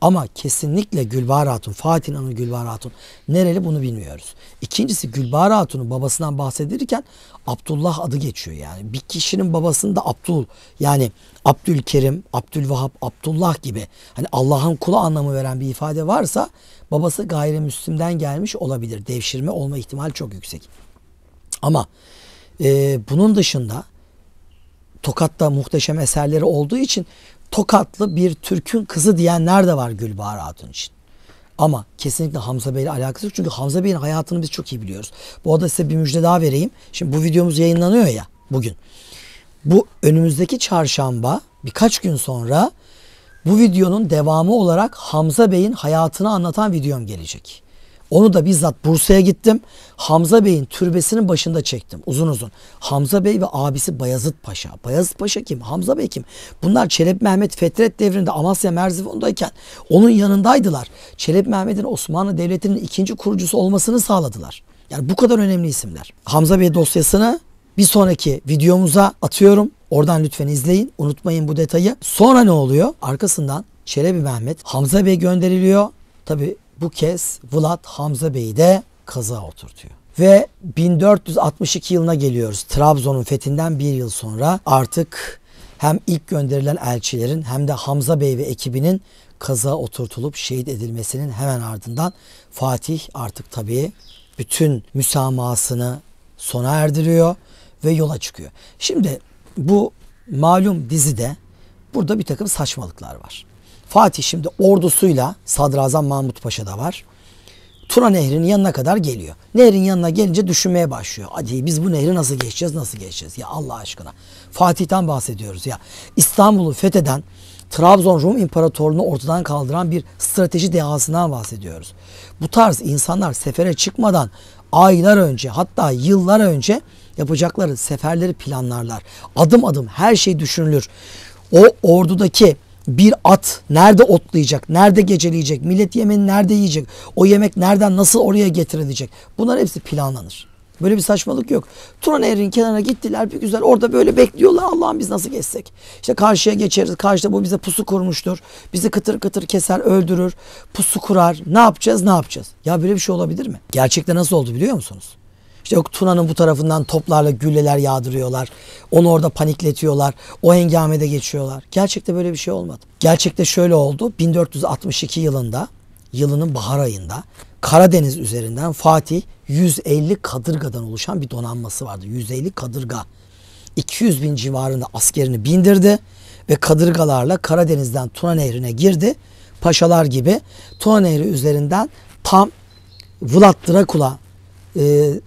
Ama kesinlikle Gülbahar Hatun, Fatih'in hanımı Gülbahar Hatun nereli bunu bilmiyoruz. İkincisi, Gülbahar Hatun'un babasından bahsedilirken Abdullah adı geçiyor yani. Bir kişinin babasında Abdul, yani Abdülkerim, Abdülvahap, Abdullah gibi hani Allah'ın kulu anlamı veren bir ifade varsa babası gayrimüslimden gelmiş olabilir. Devşirme olma ihtimali çok yüksek. Ama bunun dışında Tokat'ta muhteşem eserleri olduğu için Tokatlı bir Türk'ün kızı diyenler de var Gülbahar Hatun için. Ama kesinlikle Hamza Bey ile alakası yok. Çünkü Hamza Bey'in hayatını biz çok iyi biliyoruz. Bu arada size bir müjde daha vereyim. Şimdi bu videomuz yayınlanıyor ya bugün. Bu önümüzdeki çarşamba, birkaç gün sonra bu videonun devamı olarak Hamza Bey'in hayatını anlatan videom gelecek. Onu da bizzat Bursa'ya gittim. Hamza Bey'in türbesinin başında çektim uzun uzun. Hamza Bey ve abisi Bayezid Paşa. Bayezid Paşa kim? Hamza Bey kim? Bunlar Çelebi Mehmet Fetret devrinde Amasya Merzifon'dayken onun yanındaydılar. Çelebi Mehmet'in Osmanlı Devleti'nin ikinci kurucusu olmasını sağladılar. Yani bu kadar önemli isimler. Hamza Bey dosyasını bir sonraki videomuza atıyorum. Oradan lütfen izleyin. Unutmayın bu detayı. Sonra ne oluyor? Arkasından Çelebi Mehmet Hamza Bey gönderiliyor. Tabi bu kez Vlad Hamza Bey'i de kazığa oturtuyor. Ve 1462 yılına geliyoruz. Trabzon'un fethinden bir yıl sonra artık hem ilk gönderilen elçilerin hem de Hamza Bey ve ekibinin kazığa oturtulup şehit edilmesinin hemen ardından Fatih artık tabii bütün müsamahasını sona erdiriyor ve yola çıkıyor. Şimdi bu malum dizide burada bir takım saçmalıklar var. Fatih şimdi ordusuyla, Sadrazam Mahmut Paşa da var, Tuna Nehri'nin yanına kadar geliyor. Nehrin yanına gelince düşünmeye başlıyor. Hadi biz bu nehri nasıl geçeceğiz, nasıl geçeceğiz? Ya Allah aşkına. Fatih'ten bahsediyoruz ya. İstanbul'u fetheden, Trabzon Rum İmparatorluğunu ortadan kaldıran bir strateji dehasından bahsediyoruz. Bu tarz insanlar sefere çıkmadan aylar önce, hatta yıllar önce yapacakları seferleri planlarlar. Adım adım her şey düşünülür. O ordudaki bir at nerede otlayacak, nerede geceleyecek, millet yemeğini nerede yiyecek, o yemek nereden nasıl oraya getirilecek, bunlar hepsi planlanır. Böyle bir saçmalık yok. Tuna Nehri'nin kenarına gittiler, bir güzel orada böyle bekliyorlar. Allah'ım biz nasıl geçsek? İşte karşıya geçeriz. Karşıda bu bize pusu kurmuştur. Bizi kıtır kıtır keser, öldürür. Pusu kurar. Ne yapacağız, ne yapacağız? Ya böyle bir şey olabilir mi? Gerçekte nasıl oldu biliyor musunuz? İşte yok, Tuna'nın bu tarafından toplarla gülleler yağdırıyorlar. Onu orada panikletiyorlar. O hengamede geçiyorlar. Gerçekte böyle bir şey olmadı. Gerçekte şöyle oldu. 1462 yılında, yılının bahar ayında Karadeniz üzerinden Fatih 150 kadırgadan oluşan bir donanması vardı. 150 kadırga. 200 bin civarında askerini bindirdi ve kadırgalarla Karadeniz'den Tuna Nehri'ne girdi. Paşalar gibi Tuna Nehri üzerinden tam Vlad Drakula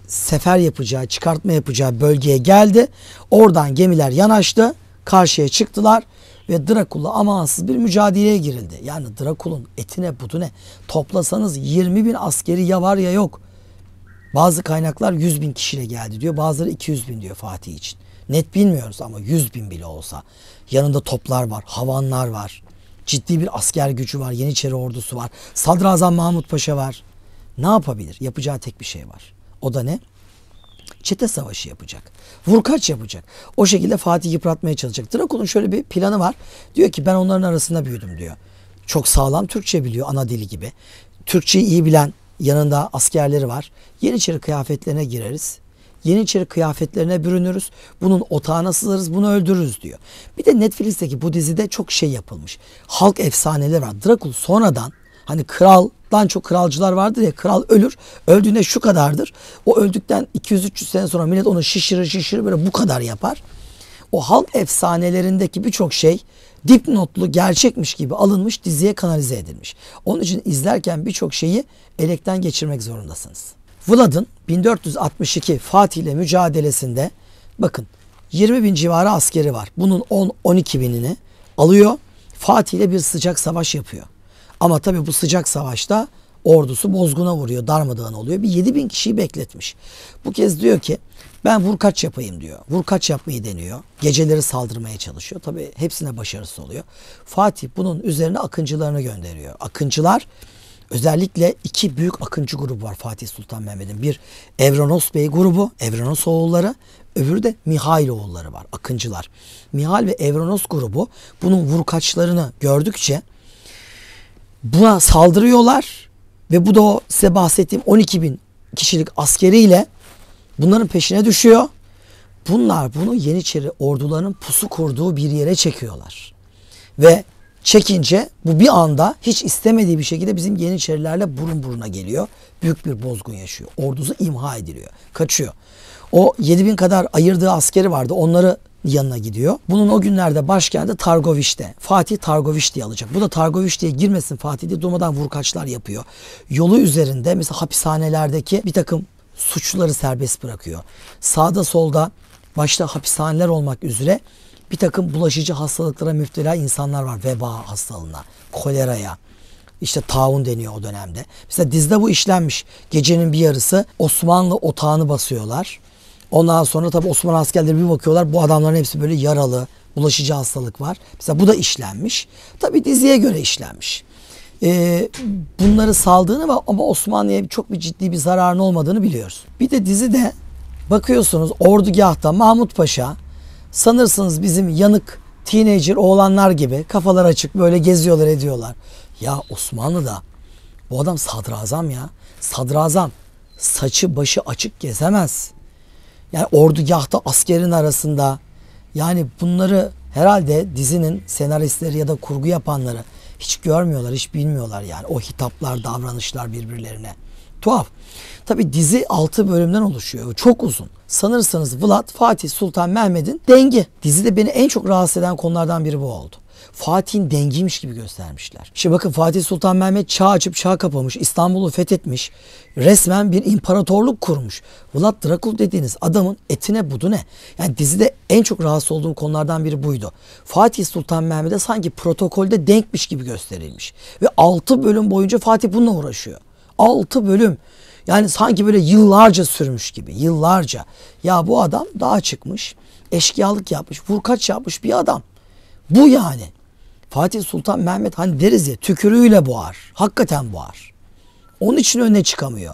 sefer yapacağı, çıkartma yapacağı bölgeye geldi. Oradan gemiler yanaştı. Karşıya çıktılar ve Drakula amansız bir mücadeleye girildi. Yani Drakula'nın etine budune toplasanız 20 bin askeri ya var ya yok. Bazı kaynaklar 100 bin kişiyle geldi diyor. Bazıları 200 bin diyor Fatih için. Net bilmiyoruz ama 100 bin bile olsa. Yanında toplar var, havanlar var. Ciddi bir asker gücü var. Yeniçeri ordusu var. Sadrazam Mahmut Paşa var. Ne yapabilir? Yapacağı tek bir şey var. O da ne? Çete savaşı yapacak. Vurkaç yapacak. O şekilde Fatih yıpratmaya çalışacak. Drakul'un şöyle bir planı var. Diyor ki ben onların arasında büyüdüm diyor. Çok sağlam Türkçe biliyor, ana dili gibi. Türkçeyi iyi bilen yanında askerleri var. Yeniçeri kıyafetlerine gireriz. Yeniçeri kıyafetlerine bürünürüz. Bunun otağına sızarız, bunu öldürürüz diyor. Bir de Netflix'teki bu dizide çok şey yapılmış. Halk efsaneleri var. Drakul sonradan hani kraldan çok kralcılar vardır ya, kral ölür. Öldüğünde şu kadardır. O öldükten 200-300 sene sonra millet onu şişirir böyle bu kadar yapar. O halk efsanelerindeki birçok şey dipnotlu gerçekmiş gibi alınmış, diziye kanalize edilmiş. Onun için izlerken birçok şeyi elekten geçirmek zorundasınız. Vlad'ın 1462 Fatih ile mücadelesinde bakın 20 bin civarı askeri var. Bunun 10-12 binini alıyor. Fatih ile bir sıcak savaş yapıyor. Ama tabii bu sıcak savaşta ordusu bozguna vuruyor, darmadağın oluyor. Bir 7 bin kişiyi bekletmiş. Bu kez diyor ki ben vurkaç yapayım diyor. Vurkaç yapmayı deniyor. Geceleri saldırmaya çalışıyor. Tabii hepsine başarısız oluyor. Fatih bunun üzerine akıncılarını gönderiyor. Akıncılar, özellikle iki büyük akıncı grubu var Fatih Sultan Mehmet'in. Bir Evrenos Bey grubu, Evrenos oğulları. Öbürü de Mihail oğulları var, akıncılar. Mihail ve Evrenos grubu bunun vurkaçlarını gördükçe buna saldırıyorlar. Ve bu da o size bahsettiğim 12 bin kişilik askeriyle bunların peşine düşüyor. Bunlar bunu Yeniçeri ordularının pusu kurduğu bir yere çekiyorlar. Ve çekince bu bir anda hiç istemediği bir şekilde bizim Yeniçerilerle burun buruna geliyor. Büyük bir bozgun yaşıyor. Ordusu imha ediliyor. Kaçıyor. O 7 bin kadar ayırdığı askeri vardı. Onları yanına gidiyor. Bunun o günlerde başkenti Targoviş'te. Fatih Targoviş diye alacak. Bu da Targoviş diye girmesin Fatih diye durmadan vurkaçlar yapıyor. Yolu üzerinde mesela hapishanelerdeki bir takım suçluları serbest bırakıyor. Sağda solda başta hapishaneler olmak üzere bir takım bulaşıcı hastalıklara müptela insanlar var. Veba hastalığına, koleraya, işte taun deniyor o dönemde. Mesela dizide bu işlenmiş. Gecenin bir yarısı Osmanlı otağını basıyorlar. Ondan sonra tabii Osmanlı askerleri bir bakıyorlar. Bu adamların hepsi böyle yaralı, bulaşıcı hastalık var. Mesela bu da işlenmiş. Tabii diziye göre işlenmiş. Bunları saldığını ama Osmanlı'ya çok bir ciddi bir zararın olmadığını biliyoruz. Bir de dizide bakıyorsunuz ordugahta Mahmut Paşa, sanırsınız bizim yanık teenager oğlanlar gibi kafalar açık böyle geziyorlar ediyorlar. Ya Osmanlı'da bu adam sadrazam ya. Sadrazam saçı başı açık gezemez. Yani ordugahta askerin arasında, yani bunları herhalde dizinin senaristleri ya da kurgu yapanları hiç görmüyorlar, hiç bilmiyorlar yani. O hitaplar, davranışlar birbirlerine. Tuhaf. Tabi dizi 6 bölümden oluşuyor. Çok uzun. Sanırsanız Vlad, Fatih Sultan Mehmet'in dengi. Dizide beni en çok rahatsız eden konulardan biri bu oldu. Fatih'in dengiymiş gibi göstermişler. İşte bakın Fatih Sultan Mehmet çağ açıp çağ kapamış, İstanbul'u fethetmiş, resmen bir imparatorluk kurmuş. Vlad Drakul dediğiniz adamın etine budune. Yani dizide en çok rahatsız olduğum konulardan biri buydu. Fatih Sultan Mehmet'e sanki protokolde denkmiş gibi gösterilmiş. Ve 6 bölüm boyunca Fatih bununla uğraşıyor. 6 bölüm. Yani sanki böyle yıllarca sürmüş gibi. Yıllarca. Ya bu adam dağa çıkmış, eşkıyalık yapmış, vurkaç yapmış bir adam. Bu yani. Fatih Sultan Mehmet hani deriz ya, tükürüğüyle boğar. Hakikaten boğar. Onun için önüne çıkamıyor.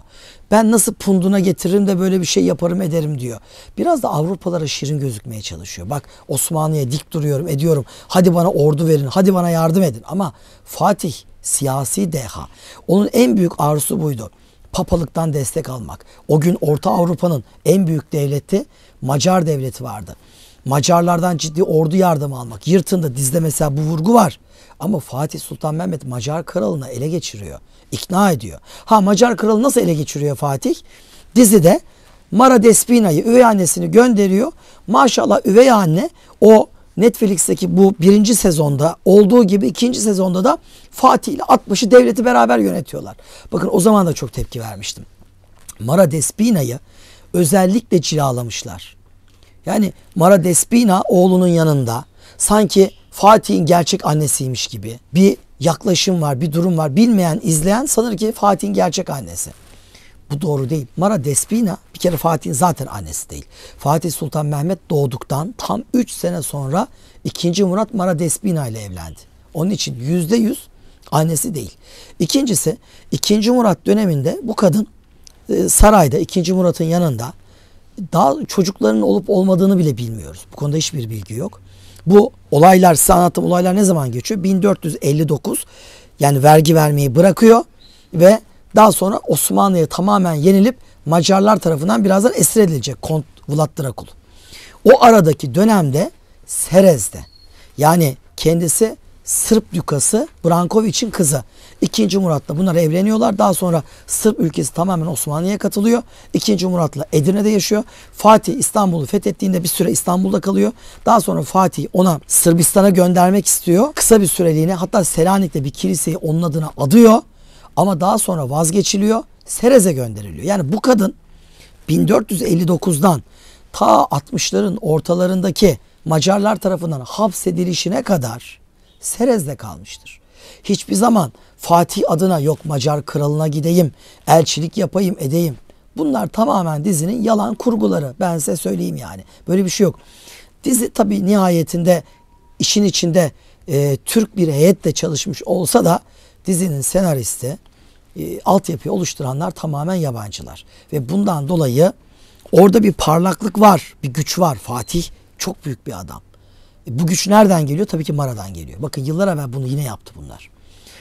Ben nasıl punduna getiririm de böyle bir şey yaparım ederim diyor. Biraz da Avrupalara şirin gözükmeye çalışıyor. Bak Osmanlı'ya dik duruyorum ediyorum. Hadi bana ordu verin. Hadi bana yardım edin. Ama Fatih siyasi deha. Onun en büyük arzusu buydu. Papalıktan destek almak. O gün Orta Avrupa'nın en büyük devleti Macar devleti vardı. Macarlardan ciddi ordu yardımı almak. Yırtın'da dizide mesela bu vurgu var. Ama Fatih Sultan Mehmet Macar kralını ele geçiriyor. İkna ediyor. Macar kralı nasıl ele geçiriyor Fatih? Dizide Mara Despina'yı, üvey annesini gönderiyor. Maşallah üvey anne o Netflix'teki bu 1. sezonda olduğu gibi 2. sezonda da Fatih ile Atbaşı devleti beraber yönetiyorlar. Bakın o zaman da çok tepki vermiştim. Mara Despina'yı özellikle cilalamışlar. Yani Mara Despina oğlunun yanında sanki Fatih'in gerçek annesiymiş gibi bir yaklaşım var, bir durum var. Bilmeyen, izleyen sanır ki Fatih'in gerçek annesi. Bu doğru değil. Mara Despina bir kere Fatih'in zaten annesi değil. Fatih Sultan Mehmet doğduktan tam 3 sene sonra 2. Murat Mara Despina ile evlendi. Onun için %100 annesi değil. İkincisi 2. Murat döneminde bu kadın sarayda 2. Murat'ın yanında, daha çocuklarının olup olmadığını bile bilmiyoruz. Bu konuda hiçbir bilgi yok. Bu olaylar, size anlattığım olaylar ne zaman geçiyor? 1459, yani vergi vermeyi bırakıyor ve daha sonra Osmanlı'ya tamamen yenilip Macarlar tarafından birazdan esir edilecek Kont Vlad Drakul. O aradaki dönemde Serez'de, yani kendisi Sırp dükası Branković'in kızı. 2. Murat'la bunlar evleniyorlar. Daha sonra Sırp ülkesi tamamen Osmanlı'ya katılıyor. 2. Murat'la Edirne'de yaşıyor. Fatih İstanbul'u fethettiğinde bir süre İstanbul'da kalıyor. Daha sonra Fatih ona Sırbistan'a göndermek istiyor. Kısa bir süreliğine, hatta Selanik'te bir kiliseyi onun adına adıyor. Ama daha sonra vazgeçiliyor. Serez'e gönderiliyor. Yani bu kadın 1459'dan ta 60'ların ortalarındaki Macarlar tarafından hapsedilişine kadar Serez'de kalmıştır. Hiçbir zaman Fatih adına yok Macar kralına gideyim, elçilik yapayım, edeyim. Bunlar tamamen dizinin yalan kurguları. Ben size söyleyeyim yani. Böyle bir şey yok. Dizi tabii nihayetinde işin içinde Türk bir heyetle çalışmış olsa da dizinin senaristi, altyapıyı oluşturanlar tamamen yabancılar. Ve bundan dolayı orada bir parlaklık var, bir güç var. Fatih çok büyük bir adam. Bu güç nereden geliyor? Tabii ki Mara'dan geliyor. Bakın yıllar evvel bunu yine yaptı bunlar.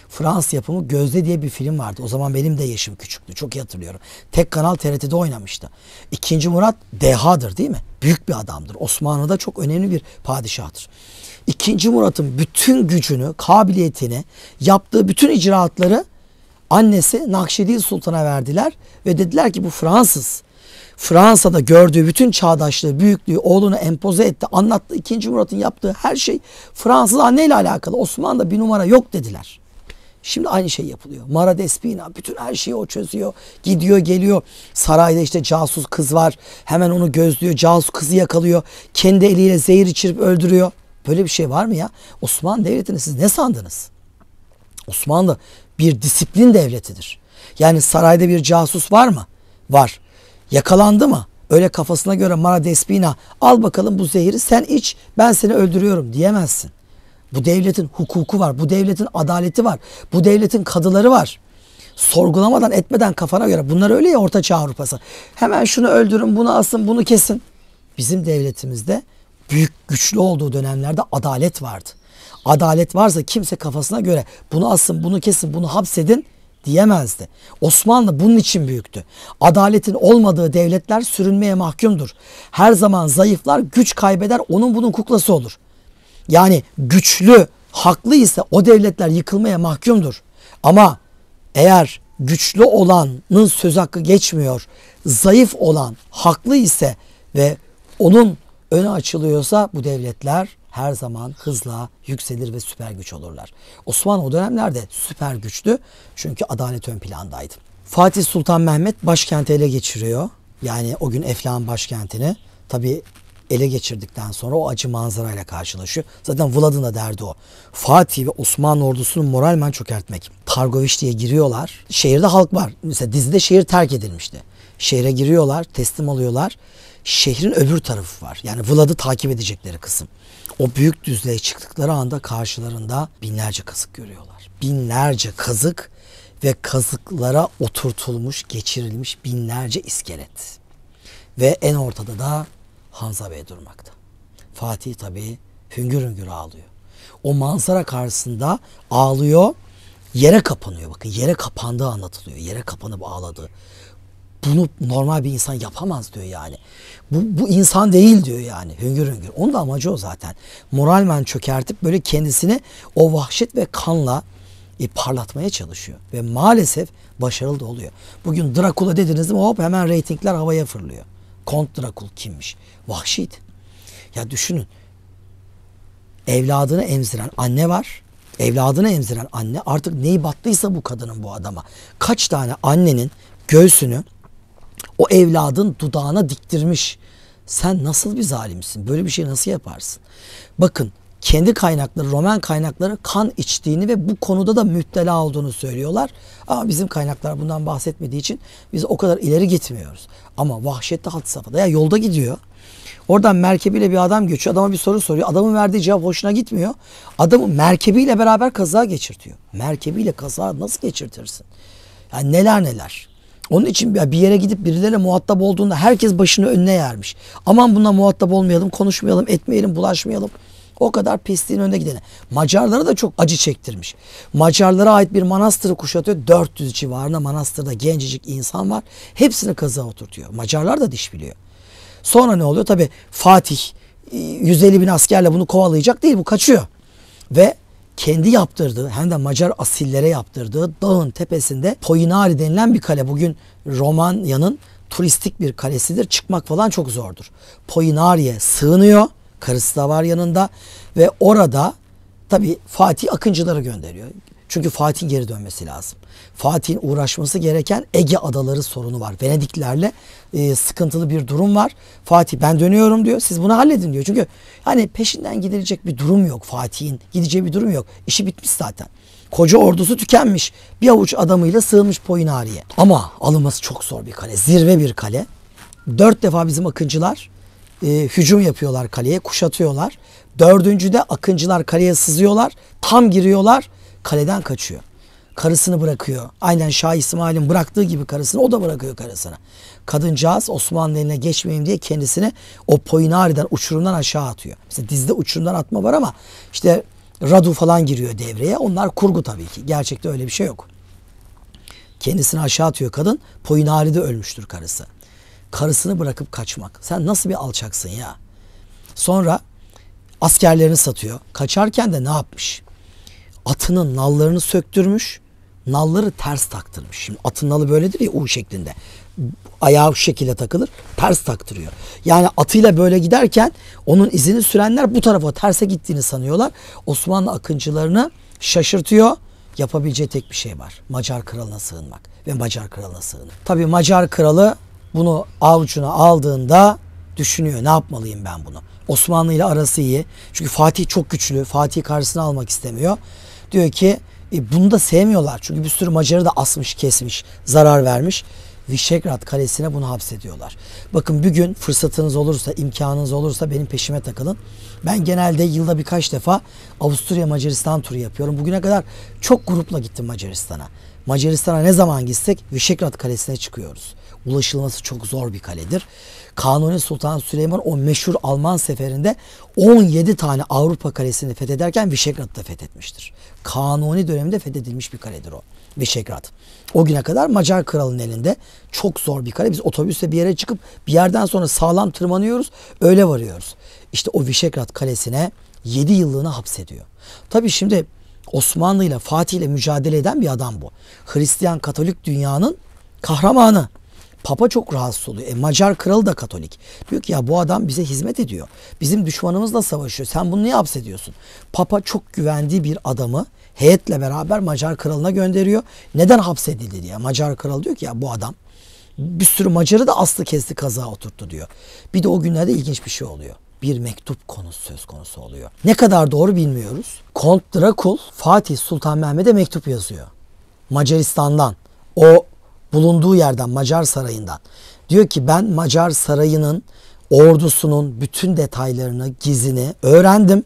Fransız yapımı Gözde diye bir film vardı. O zaman benim de yaşım küçüktü. Çok iyi hatırlıyorum. Tek kanal TRT'de oynamıştı. İkinci Murat dehadır değil mi? Büyük bir adamdır. Osmanlı'da çok önemli bir padişahtır. İkinci Murat'ın bütün gücünü, kabiliyetini, yaptığı bütün icraatları annesi Nakşidil Sultan'a verdiler. Ve dediler ki bu Fransız. Fransa'da gördüğü bütün çağdaşlığı, büyüklüğü oğluna empoze etti. Anlattı. İkinci Murat'ın yaptığı her şey Fransız anneyle alakalı. Osmanlı'da bir numara yok dediler. Şimdi aynı şey yapılıyor. Mara Despina bütün her şeyi o çözüyor. Gidiyor geliyor. Sarayda işte casus kız var. Hemen onu gözlüyor. Casus kızı yakalıyor. Kendi eliyle zehir içirip öldürüyor. Böyle bir şey var mı ya? Osmanlı Devleti'ni siz ne sandınız? Osmanlı bir disiplin devletidir. Yani sarayda bir casus var mı? Var. Yakalandı mı? Öyle kafasına göre Mara Despina al bakalım bu zehri sen iç ben seni öldürüyorum diyemezsin. Bu devletin hukuku var. Bu devletin adaleti var. Bu devletin kadıları var. Sorgulamadan etmeden kafana göre. Bunlar öyle ya Orta Çağ Avrupa'sı. Hemen şunu öldürün, bunu asın, bunu kesin. Bizim devletimizde büyük güçlü olduğu dönemlerde adalet vardı. Adalet varsa kimse kafasına göre bunu asın, bunu kesin, bunu hapsedin diyemezdi. Osmanlı bunun için büyüktü. Adaletin olmadığı devletler sürünmeye mahkumdur. Her zaman zayıflar güç kaybeder, onun bunun kuklası olur. Yani güçlü, haklı ise o devletler yıkılmaya mahkumdur. Ama eğer güçlü olanın söz hakkı geçmiyor, zayıf olan haklı ise ve onun önü açılıyorsa bu devletler her zaman hızla yükselir ve süper güç olurlar. Osmanlı o dönemlerde süper güçtü çünkü adalet ön plandaydı. Fatih Sultan Mehmet başkenti ele geçiriyor. Yani o gün Eflak'ın başkentini. Tabii ele geçirdikten sonra o acı manzarayla karşılaşıyor. Zaten Vlad'ın da derdi o. Fatih ve Osmanlı ordusunu moralmen çökertmek. Targoviç diye giriyorlar. Şehirde halk var. Mesela dizide şehir terk edilmişti. Şehre giriyorlar, teslim alıyorlar. Şehrin öbür tarafı var. Yani Vlad'ı takip edecekleri kısım. O büyük düzlüğe çıktıkları anda karşılarında binlerce kazık görüyorlar. Binlerce kazık ve kazıklara oturtulmuş, geçirilmiş binlerce iskelet. Ve en ortada da Hanza Bey durmakta. Fatih tabii hüngür hüngür ağlıyor. O manzara karşısında ağlıyor, yere kapanıyor. Bakın yere kapandığı anlatılıyor. Yere kapanıp ağladı. Bunu normal bir insan yapamaz diyor yani. Bu insan değil diyor yani. Hüngür hüngür. Onun da amacı o zaten. Moralmen çökertip böyle kendisini o vahşet ve kanla parlatmaya çalışıyor. Ve maalesef başarılı da oluyor. Bugün Drakula dediniz mi hop hemen reytingler havaya fırlıyor. Kont Drakul kimmiş? Vahşiydi. Ya düşünün. Evladını emziren anne var. Evladını emziren anne artık neyi battıysa bu kadının bu adama. Kaç tane annenin göğsünü o evladın dudağına diktirmiş. Sen nasıl bir zalimsin? Böyle bir şey nasıl yaparsın? Bakın kendi kaynakları, Roman kaynakları kan içtiğini ve bu konuda da müptela olduğunu söylüyorlar. Ama bizim kaynaklar bundan bahsetmediği için biz o kadar ileri gitmiyoruz. Ama vahşette had safhada. Ya yolda gidiyor. Oradan merkebiyle bir adam geçiyor. Adama bir soru soruyor. Adamın verdiği cevap hoşuna gitmiyor. Adamı merkebiyle beraber kaza geçirtiyor. Merkebiyle kaza nasıl geçirtirsin? Yani neler neler. Onun için bir yere gidip birileriyle muhatap olduğunda herkes başını önüne yermiş. Aman bununla muhatap olmayalım, konuşmayalım, etmeyelim, bulaşmayalım. O kadar pisliğin önüne gidene. Macarlara da çok acı çektirmiş. Macarlara ait bir manastırı kuşatıyor. 400 civarında manastırda gencecik insan var. Hepsini kazığa oturtuyor. Macarlar da diş biliyor. Sonra ne oluyor? Tabii Fatih 150 bin askerle bunu kovalayacak değil. Bu kaçıyor. Ve kendi yaptırdığı hem de Macar asillere yaptırdığı dağın tepesinde Poinari denilen bir kale. Bugün Romanya'nın turistik bir kalesidir. Çıkmak falan çok zordur. Poinari'ye sığınıyor. Karısı da var yanında ve orada tabii Fatih akıncıları gönderiyor. Çünkü Fatih'in geri dönmesi lazım. Fatih'in uğraşması gereken Ege adaları sorunu var. Venediklerle sıkıntılı bir durum var. Fatih ben dönüyorum diyor. Siz bunu halledin diyor. Çünkü hani peşinden gidilecek bir durum yok. Fatih'in gideceği bir durum yok. İşi bitmiş zaten. Koca ordusu tükenmiş. Bir avuç adamıyla sığınmış Poyinari'ye. Ama alınması çok zor bir kale. Zirve bir kale. 4 defa bizim Akıncılar hücum yapıyorlar kaleye. Kuşatıyorlar. 4.'de Akıncılar kaleye sızıyorlar. Tam giriyorlar. Kaleden kaçıyor. Karısını bırakıyor. Aynen Şah İsmail'in bıraktığı gibi karısını o da bırakıyor karısını. Kadıncağız Osmanlı eline geçmeyeyim diye kendisini o Poyinari'den uçurumdan aşağı atıyor. Mesela dizide uçurumdan atma var ama işte Radu falan giriyor devreye. Onlar kurgu tabii ki. Gerçekte öyle bir şey yok. Kendisini aşağı atıyor kadın. Poyinari'de ölmüştür karısı. Karısını bırakıp kaçmak. Sen nasıl bir alçaksın ya? Sonra askerlerini satıyor. Kaçarken de ne yapmış? Atının nallarını söktürmüş. Nalları ters taktırmış. Şimdi atın nalı böyledir ya U şeklinde. Ayağı şu şekilde takılır. Ters taktırıyor. Yani atıyla böyle giderken onun izini sürenler bu tarafa terse gittiğini sanıyorlar. Osmanlı akıncılarını şaşırtıyor. Yapabileceği tek bir şey var. Macar kralına sığınmak. Ve Macar kralına sığınır. Tabii Macar kralı bunu avucuna aldığında düşünüyor. Ne yapmalıyım ben bunu? Osmanlı ile arası iyi. Çünkü Fatih çok güçlü. Fatih karşısına almak istemiyor. Diyor ki bunu da sevmiyorlar. Çünkü bir sürü Macar'ı da asmış, kesmiş, zarar vermiş. Visegrad Kalesi'ne bunu hapsediyorlar. Bakın bir gün fırsatınız olursa, imkanınız olursa benim peşime takılın. Ben genelde yılda birkaç defa Avusturya Macaristan turu yapıyorum. Bugüne kadar çok grupla gittim Macaristan'a. Macaristan'a ne zaman gitsek Visegrad Kalesi'ne çıkıyoruz. Ulaşılması çok zor bir kaledir. Kanuni Sultan Süleyman o meşhur Alman seferinde 17 tane Avrupa kalesini fethederken Visegrad'ı da fethetmiştir. Kanuni döneminde fethedilmiş bir kaledir o. Visegrad. O güne kadar Macar kralının elinde çok zor bir kale. Biz otobüsle bir yere çıkıp bir yerden sonra sağlam tırmanıyoruz. Öyle varıyoruz. İşte o Visegrad kalesine 7 yıllığına hapsediyor. Tabii şimdi Osmanlı ile Fatih ile mücadele eden bir adam bu. Hristiyan Katolik dünyanın kahramanı. Papa çok rahatsız oluyor. Macar kralı da Katolik. Diyor ki ya bu adam bize hizmet ediyor. Bizim düşmanımızla savaşıyor. Sen bunu niye hapsediyorsun? Papa çok güvendiği bir adamı heyetle beraber Macar kralına gönderiyor. Neden hapsedildi diye. Macar kralı diyor ki ya bu adam bir sürü Macar'ı da aslı kesti kazağa oturttu diyor. Bir de o günlerde ilginç bir şey oluyor. Bir mektup konusu söz konusu oluyor. Ne kadar doğru bilmiyoruz. Kont Drakul Fatih Sultan Mehmet'e mektup yazıyor. Macaristan'dan. O bulunduğu yerden, Macar sarayından. Diyor ki ben Macar sarayının ordusunun bütün detaylarını, gizini öğrendim.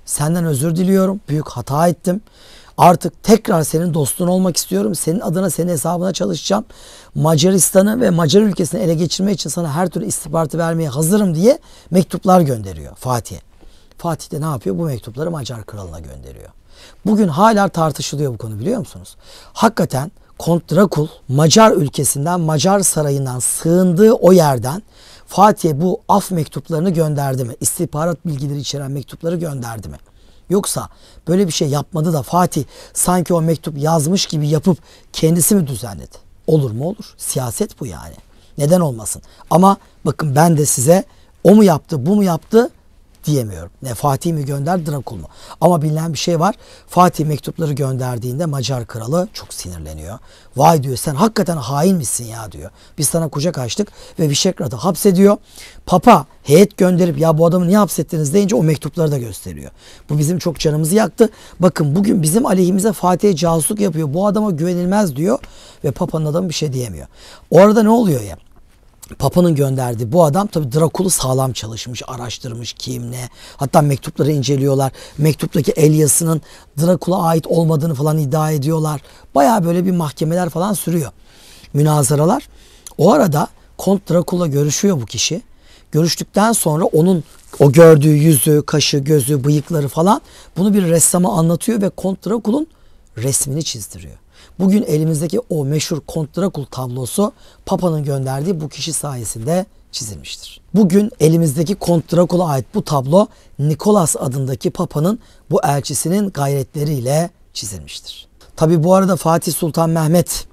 Senden özür diliyorum. Büyük hata ettim. Artık tekrar senin dostun olmak istiyorum. Senin adına, senin hesabına çalışacağım. Macaristan'ı ve Macar ülkesini ele geçirmek için sana her türlü istihbaratı vermeye hazırım diye mektuplar gönderiyor Fatih'e. Fatih de ne yapıyor? Bu mektupları Macar kralına gönderiyor. Bugün hala tartışılıyor bu konu, biliyor musunuz? Hakikaten Kont Drakul Macar ülkesinden, Macar sarayından sığındığı o yerden Fatih'e bu af mektuplarını gönderdi mi? İstihbarat bilgileri içeren mektupları gönderdi mi? Yoksa böyle bir şey yapmadı da Fatih sanki o mektup yazmış gibi yapıp kendisi mi düzenledi? Olur mu? Olur. Siyaset bu yani. Neden olmasın? Ama bakın ben de size o mu yaptı, bu mu yaptı diyemiyorum. Ne Fatih mi gönder, Drakul mu? Ama bilinen bir şey var. Fatih mektupları gönderdiğinde Macar kralı çok sinirleniyor. Vay diyor, sen hakikaten hain misin ya diyor. Biz sana kucak açtık ve Visegrad'ı hapsediyor. Papa heyet gönderip ya bu adamı niye hapsettiniz deyince o mektupları da gösteriyor. Bu bizim çok canımızı yaktı. Bakın bugün bizim aleyhimize Fatih'e casusluk yapıyor. Bu adama güvenilmez diyor ve Papa'nın adamı bir şey diyemiyor. O arada ne oluyor ya? Papa'nın gönderdiği bu adam tabii Drakul'u sağlam çalışmış, araştırmış, kim ne. Hatta mektupları inceliyorlar. Mektuptaki el yazısının Drakul'a ait olmadığını falan iddia ediyorlar. Baya böyle bir mahkemeler falan sürüyor. Münazaralar. O arada Kont Drakul'la görüşüyor bu kişi. Görüştükten sonra onun o gördüğü yüzü, kaşı, gözü, bıyıkları falan bunu bir ressama anlatıyor ve Kont Drakul'un resmini çizdiriyor. Bugün elimizdeki o meşhur Kont Drakul tablosu Papa'nın gönderdiği bu kişi sayesinde çizilmiştir. Bugün elimizdeki Kont Drakul'a ait bu tablo Nikolas adındaki Papa'nın bu elçisinin gayretleriyle çizilmiştir. Tabi bu arada Fatih Sultan Mehmet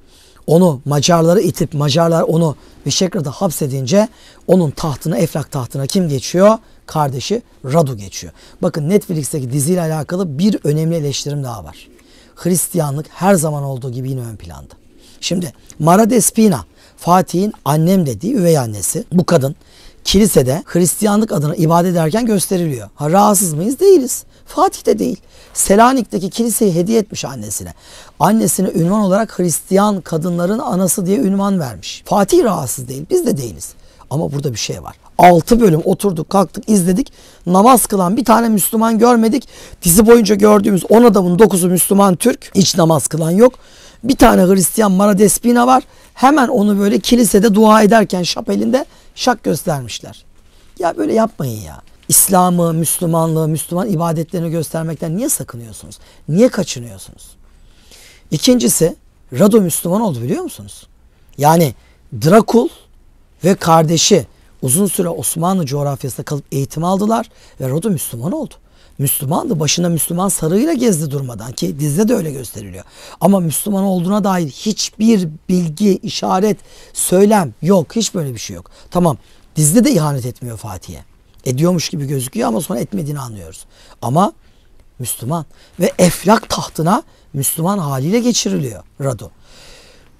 onu Macarları itip Macarlar onu Visegrad'a hapsedince onun tahtına, Eflak tahtına kim geçiyor? Kardeşi Radu geçiyor. Bakın Netflix'teki diziyle alakalı bir önemli eleştirim daha var. Hristiyanlık her zaman olduğu gibi yine ön planda. Şimdi Mara Despina, Fatih'in annem dediği üvey annesi. Bu kadın kilisede Hristiyanlık adına ibadet ederken gösteriliyor. Ha, rahatsız mıyız? Değiliz. Fatih de değil. Selanik'teki kiliseyi hediye etmiş annesine. Annesine ünvan olarak Hristiyan kadınların anası diye ünvan vermiş. Fatih rahatsız değil. Biz de değiliz. Ama burada bir şey var. 6 bölüm oturduk, kalktık, izledik. Namaz kılan bir tane Müslüman görmedik. Dizi boyunca gördüğümüz 10 adamın 9'u Müslüman Türk. Hiç namaz kılan yok. Bir tane Hristiyan Mara Despina var. Hemen onu böyle kilisede dua ederken şapelinde şak göstermişler. Ya böyle yapmayın ya. İslam'ı, Müslümanlığı, Müslüman ibadetlerini göstermekten niye sakınıyorsunuz? Niye kaçınıyorsunuz? İkincisi, Radu Müslüman oldu biliyor musunuz? Yani Drakul ve kardeşi uzun süre Osmanlı coğrafyasında kalıp eğitim aldılar ve Radu Müslüman oldu. Müslümandı. Başında Müslüman sarığıyla gezdi durmadan ki dizide de öyle gösteriliyor. Ama Müslüman olduğuna dair hiçbir bilgi, işaret, söylem yok. Hiç böyle bir şey yok. Tamam, dizide de ihanet etmiyor Fatih'e. Ediyormuş gibi gözüküyor ama sonra etmediğini anlıyoruz. Ama Müslüman ve Eflak tahtına Müslüman haliyle geçiriliyor Radu.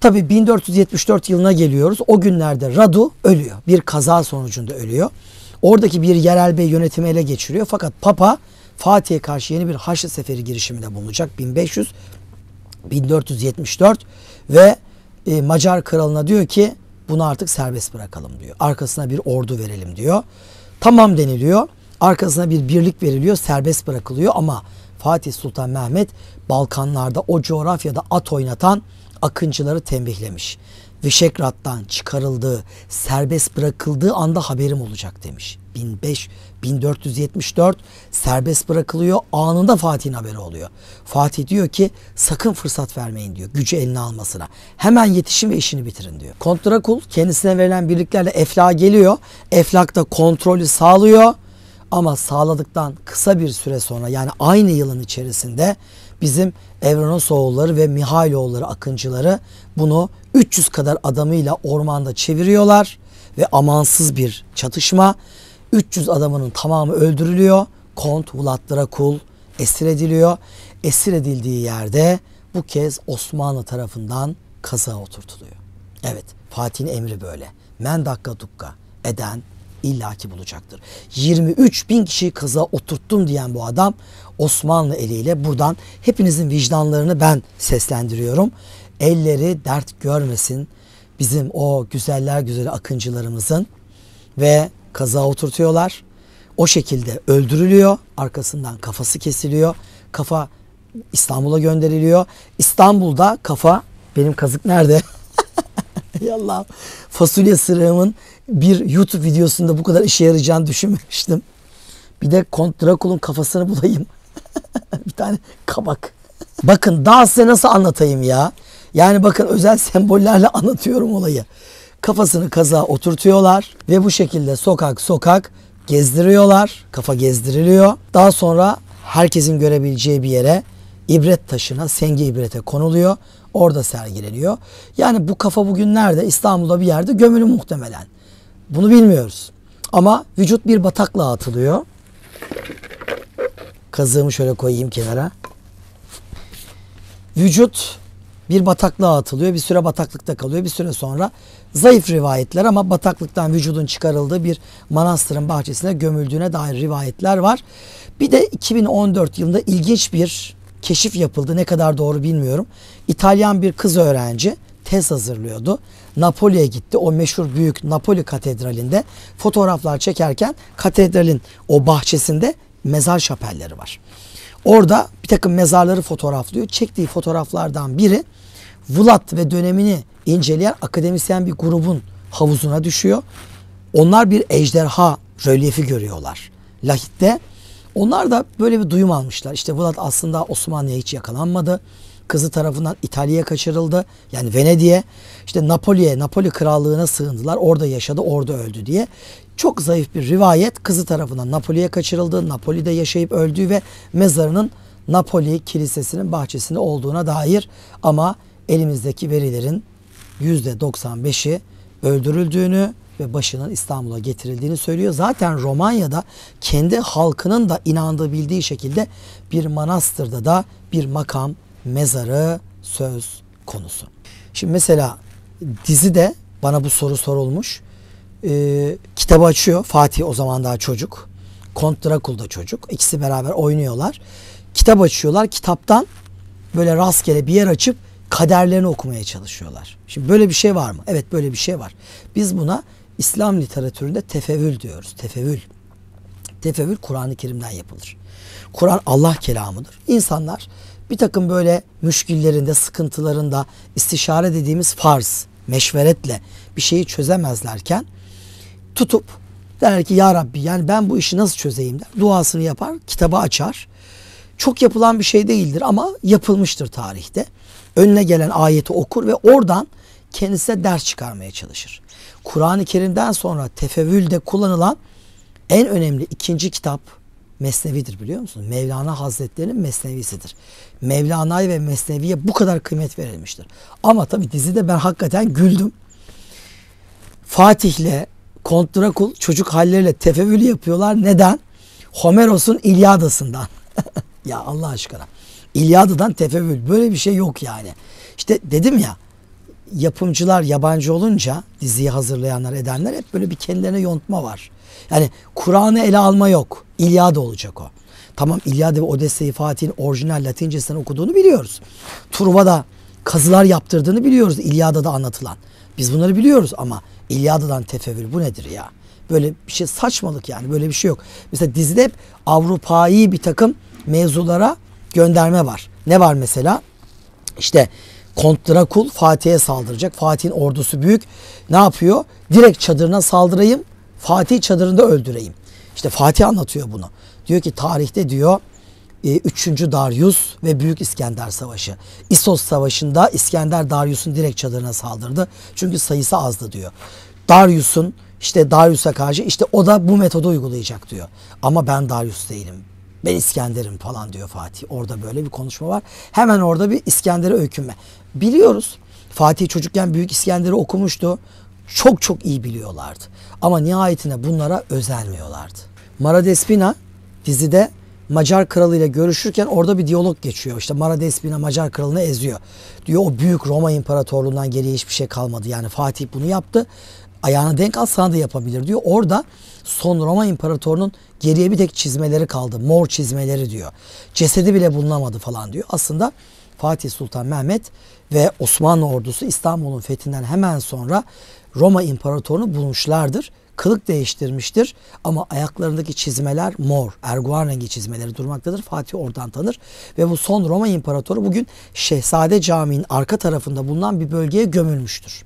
Tabi 1474 yılına geliyoruz. O günlerde Radu ölüyor. Bir kaza sonucunda ölüyor. Oradaki bir yerel bey yönetimi ele geçiriyor. Fakat Papa Fatih'e karşı yeni bir Haçlı Seferi girişiminde bulunacak. 1474 ve Macar kralına diyor ki bunu artık serbest bırakalım diyor. Arkasına bir ordu verelim diyor. Tamam deniliyor. Arkasına bir birlik veriliyor. Serbest bırakılıyor ama Fatih Sultan Mehmet Balkanlarda o coğrafyada at oynatan akıncıları tembihlemiş. Vişegrad'dan çıkarıldığı, serbest bırakıldığı anda haberim olacak demiş. 1474 serbest bırakılıyor. Anında Fatih'in haberi oluyor. Fatih diyor ki sakın fırsat vermeyin diyor. Gücü eline almasına. Hemen yetişin ve işini bitirin diyor. Kont Drakul kendisine verilen birliklerle Eflak'a geliyor. Eflak da kontrolü sağlıyor. Ama sağladıktan kısa bir süre sonra yani aynı yılın içerisinde bizim Evrenosoğulları ve Mihailoğulları akıncıları bunu 300 kadar adamıyla ormanda çeviriyorlar ve amansız bir çatışma. 300 adamının tamamı öldürülüyor. Kont Vlad Drakul esir ediliyor. Esir edildiği yerde bu kez Osmanlı tarafından kazığa oturtuluyor. Evet, Fatih'in emri böyle. Men dakka dukka eden illaki bulacaktır. 23 bin kişiyi kazığa oturttum diyen bu adam Osmanlı eliyle buradan hepinizin vicdanlarını ben seslendiriyorum. Elleri dert görmesin bizim o güzeller güzeli akıncılarımızın ve kazığa oturtuyorlar. O şekilde öldürülüyor. Arkasından kafası kesiliyor. Kafa İstanbul'a gönderiliyor. İstanbul'da kafa, benim kazık nerede? Ey Allah'ım. Fasulye sırığımın bir YouTube videosunda bu kadar işe yarayacağını düşünmemiştim. Bir de Kont Drakul'un kafasını bulayım. Bir tane kabak. Bakın daha size nasıl anlatayım ya. Yani bakın özel sembollerle anlatıyorum olayı. Kafasını kazığa oturtuyorlar ve bu şekilde sokak sokak gezdiriyorlar. Kafa gezdiriliyor. Daha sonra herkesin görebileceği bir yere ibret taşına, Senge ibrete konuluyor. Orada sergileniyor. Yani bu kafa bugün nerede? İstanbul'da bir yerde gömülü muhtemelen. Bunu bilmiyoruz. Ama vücut bir bataklığa atılıyor. Kazığımı şöyle koyayım kenara. Vücut bir bataklığa atılıyor. Bir süre bataklıkta kalıyor. Bir süre sonra zayıf rivayetler ama bataklıktan vücudun çıkarıldığı bir manastırın bahçesine gömüldüğüne dair rivayetler var. Bir de 2014 yılında ilginç bir keşif yapıldı. Ne kadar doğru bilmiyorum. İtalyan bir kız öğrenci tez hazırlıyordu. Napoli'ye gitti. O meşhur büyük Napoli katedralinde fotoğraflar çekerken katedralin o bahçesinde mezar şapelleri var. Orada bir takım mezarları fotoğraflıyor. Çektiği fotoğraflardan biri Vlad ve dönemini inceleyen akademisyen bir grubun havuzuna düşüyor. Onlar bir ejderha rölyefi görüyorlar lahitte. Onlar da böyle bir duyum almışlar. İşte Vlad aslında Osmanlı'ya hiç yakalanmadı. Kızı tarafından İtalya'ya kaçırıldı. Yani Venedik'e. İşte Napoli krallığına sığındılar. Orada yaşadı, orada öldü diye. Çok zayıf bir rivayet. Kızı tarafından Napoli'ye kaçırıldı. Napoli'de yaşayıp öldüğü ve mezarının Napoli kilisesinin bahçesinde olduğuna dair, ama elimizdeki verilerin %95'i öldürüldüğünü ve başının İstanbul'a getirildiğini söylüyor. Zaten Romanya'da kendi halkının da inandığı, bildiği şekilde bir manastırda da bir makam mezarı söz konusu. Şimdi mesela dizide bana bu soru sorulmuş. Kitabı açıyor. Fatih o zaman daha çocuk. Kont Drakul da çocuk. İkisi beraber oynuyorlar. Kitap açıyorlar. Kitaptan böyle rastgele bir yer açıp kaderlerini okumaya çalışıyorlar. Şimdi böyle bir şey var mı? Evet, böyle bir şey var. Biz buna İslam literatüründe tefevül diyoruz. Tefevül. Tefevül Kur'an-ı Kerim'den yapılır. Kur'an Allah kelamıdır. İnsanlar bir takım böyle müşkillerinde, sıkıntılarında istişare dediğimiz farz, meşveretle bir şeyi çözemezlerken tutup der ki ya Rabbi, yani ben bu işi nasıl çözeyim der. Duasını yapar, kitabı açar. Çok yapılan bir şey değildir ama yapılmıştır tarihte. Önüne gelen ayeti okur ve oradan kendisine ders çıkarmaya çalışır. Kur'an-ı Kerim'den sonra tefevvülde kullanılan en önemli ikinci kitap Mesnevi'dir, biliyor musunuz? Mevlana Hazretleri'nin Mesnevisidir. Mevlana'ya ve Mesnevi'ye bu kadar kıymet verilmiştir. Ama tabii dizide ben hakikaten güldüm. Fatih'le Kont Drakul çocuk halleriyle tefevvül yapıyorlar. Neden? Homeros'un İlyadası'ndan. Ya Allah aşkına. İlyada'dan tefevvül. Böyle bir şey yok yani. İşte dedim ya, yapımcılar yabancı olunca diziyi hazırlayanlar edenler hep böyle bir kendilerine yontma var. Yani Kur'an'ı ele alma yok. İlyada olacak o. Tamam, İlyada ve Odessa'yı Fatih'in orijinal Latincesinden okuduğunu biliyoruz. Truva'da kazılar yaptırdığını biliyoruz İlyada'da anlatılan. Biz bunları biliyoruz ama İlyada'dan tefevvül bu nedir ya? Böyle bir şey saçmalık yani, böyle bir şey yok. Mesela dizide hep Avrupa'yı bir takım mevzulara gönderme var. Ne var mesela? İşte Kont Drakul Fatih'e saldıracak. Fatih'in ordusu büyük. Ne yapıyor? Direkt çadırına saldırayım. Fatih çadırında öldüreyim. İşte Fatih anlatıyor bunu. Diyor ki tarihte diyor 3. Darius ve Büyük İskender Savaşı. İssos Savaşı'nda İskender Darius'un direkt çadırına saldırdı. Çünkü sayısı azdı diyor. Darius'a karşı işte o da bu metodu uygulayacak diyor. Ama ben Darius değilim. Ben İskender'im falan diyor Fatih. Orada böyle bir konuşma var. Hemen orada bir İskender'e öykünme. Biliyoruz. Fatih çocukken Büyük İskender'i okumuştu. Çok çok iyi biliyorlardı. Ama nihayetinde bunlara özenmiyorlardı. Mara Despina dizide Macar kralıyla görüşürken orada bir diyalog geçiyor. İşte Mara Despina Macar kralını eziyor. Diyor o büyük Roma İmparatorluğundan geriye hiçbir şey kalmadı. Yani Fatih bunu yaptı. Ayağına denk al, sana da yapabilir diyor. Orada son Roma İmparatorluğu'nun geriye bir tek çizmeleri kaldı. Mor çizmeleri diyor. Cesedi bile bulunamadı falan diyor. Aslında Fatih Sultan Mehmet ve Osmanlı ordusu İstanbul'un fethinden hemen sonra Roma İmparatorluğunu bulmuşlardır. Kılık değiştirmiştir ama ayaklarındaki çizmeler mor, erguvan rengi çizmeleri durmaktadır. Fatih oradan tanır ve bu son Roma İmparatoru bugün Şehzade Camii'nin arka tarafında bulunan bir bölgeye gömülmüştür.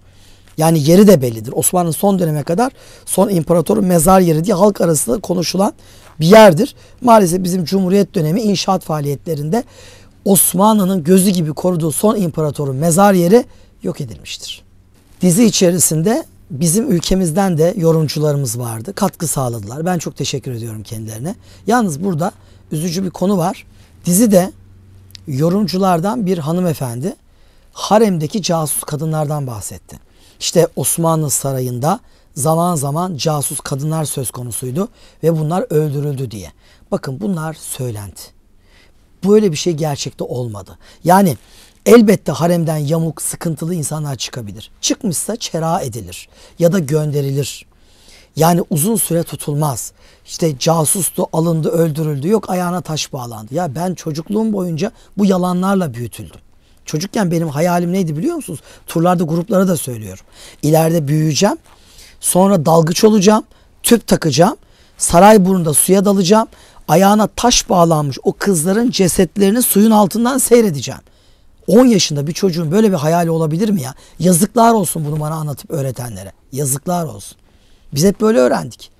Yani yeri de bellidir. Osmanlı'nın son döneme kadar son imparatorun mezar yeri diye halk arasında konuşulan bir yerdir. Maalesef bizim Cumhuriyet dönemi inşaat faaliyetlerinde Osmanlı'nın gözü gibi koruduğu son imparatorun mezar yeri yok edilmiştir. Dizi içerisinde bizim ülkemizden de yorumcularımız vardı. Katkı sağladılar. Ben çok teşekkür ediyorum kendilerine. Yalnız burada üzücü bir konu var. Dizide yorumculardan bir hanımefendi haremdeki casus kadınlardan bahsetti. İşte Osmanlı Sarayı'nda zaman zaman casus kadınlar söz konusuydu ve bunlar öldürüldü diye. Bakın bunlar söylenti. Böyle bir şey gerçekte olmadı. Yani elbette haremden yamuk, sıkıntılı insanlar çıkabilir. Çıkmışsa çera edilir ya da gönderilir. Yani uzun süre tutulmaz. İşte casustu, alındı, öldürüldü. Yok ayağına taş bağlandı. Ya ben çocukluğum boyunca bu yalanlarla büyütüldüm. Çocukken benim hayalim neydi biliyor musunuz? Turlarda gruplara da söylüyorum. İleride büyüyeceğim. Sonra dalgıç olacağım. Tüp takacağım. Sarayburnu'nda suya dalacağım. Ayağına taş bağlanmış o kızların cesetlerini suyun altından seyredeceğim. 10 yaşında bir çocuğun böyle bir hayali olabilir mi ya? Yazıklar olsun bunu bana anlatıp öğretenlere. Yazıklar olsun. Biz hep böyle öğrendik.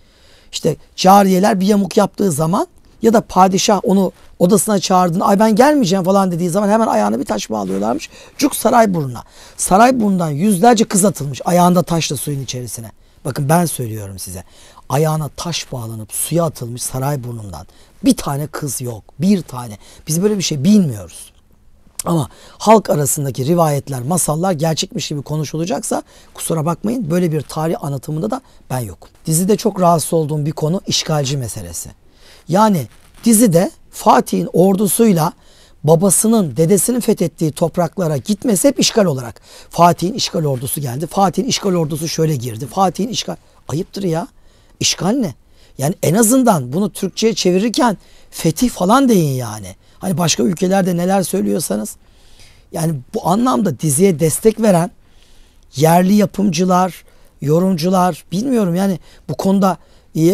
İşte cariyeler bir yamuk yaptığı zaman ya da padişah onu odasına çağırdığında ay ben gelmeyeceğim falan dediği zaman hemen ayağına bir taş bağlıyorlarmış. Cuk Sarayburnu'na. Sarayburnu'ndan yüzlerce kız atılmış ayağında taşla suyun içerisine. Bakın ben söylüyorum size. Ayağına taş bağlanıp suya atılmış Sarayburnu'ndan. Bir tane kız yok. Bir tane. Biz böyle bir şey bilmiyoruz. Ama halk arasındaki rivayetler, masallar gerçekmiş gibi konuşulacaksa kusura bakmayın, böyle bir tarih anlatımında da ben yokum. Dizide çok rahatsız olduğum bir konu işgalci meselesi. Yani dizide Fatih'in ordusuyla babasının, dedesinin fethettiği topraklara gitmesi hep işgal olarak. Fatih'in işgal ordusu geldi. Fatih'in işgal ordusu şöyle girdi. Fatih'in işgal... Ayıptır ya. İşgal ne? Yani en azından bunu Türkçe'ye çevirirken fetih falan deyin yani. Hani başka ülkelerde neler söylüyorsanız. Yani bu anlamda diziye destek veren yerli yapımcılar, yorumcular, bilmiyorum yani bu konuda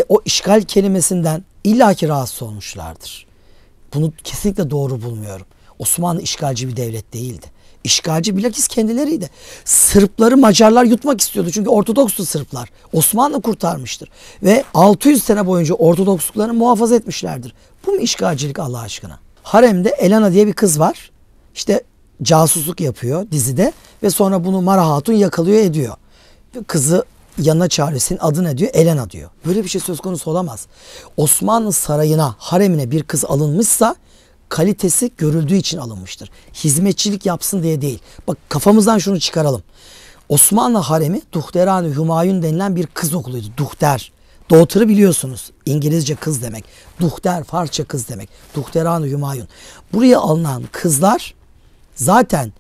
o işgal kelimesinden illaki rahatsız olmuşlardır. Bunu kesinlikle doğru bulmuyorum. Osmanlı işgalci bir devlet değildi. İşgalci bilakis kendileriydi. Sırpları Macarlar yutmak istiyordu. Çünkü Ortodokslu Sırplar. Osmanlı kurtarmıştır. Ve 600 sene boyunca Ortodoksluklarını muhafaza etmişlerdir. Bu mu işgalcilik Allah aşkına? Harem'de Elena diye bir kız var. İşte casusluk yapıyor dizide. Ve sonra bunu Mara Hatun yakalıyor ediyor. Kızı yanına çağırıyor. Senin adın ne diyor? Elena diyor. Böyle bir şey söz konusu olamaz. Osmanlı sarayına, haremine bir kız alınmışsa kalitesi görüldüğü için alınmıştır. Hizmetçilik yapsın diye değil. Bak kafamızdan şunu çıkaralım. Osmanlı haremi Duhteran-ı Hümayun denilen bir kız okuluydu. Duhter. Daughter'ı biliyorsunuz. İngilizce kız demek. Duhter, Farsça kız demek. Duhteran-ı Hümayun. Buraya alınan kızlar zaten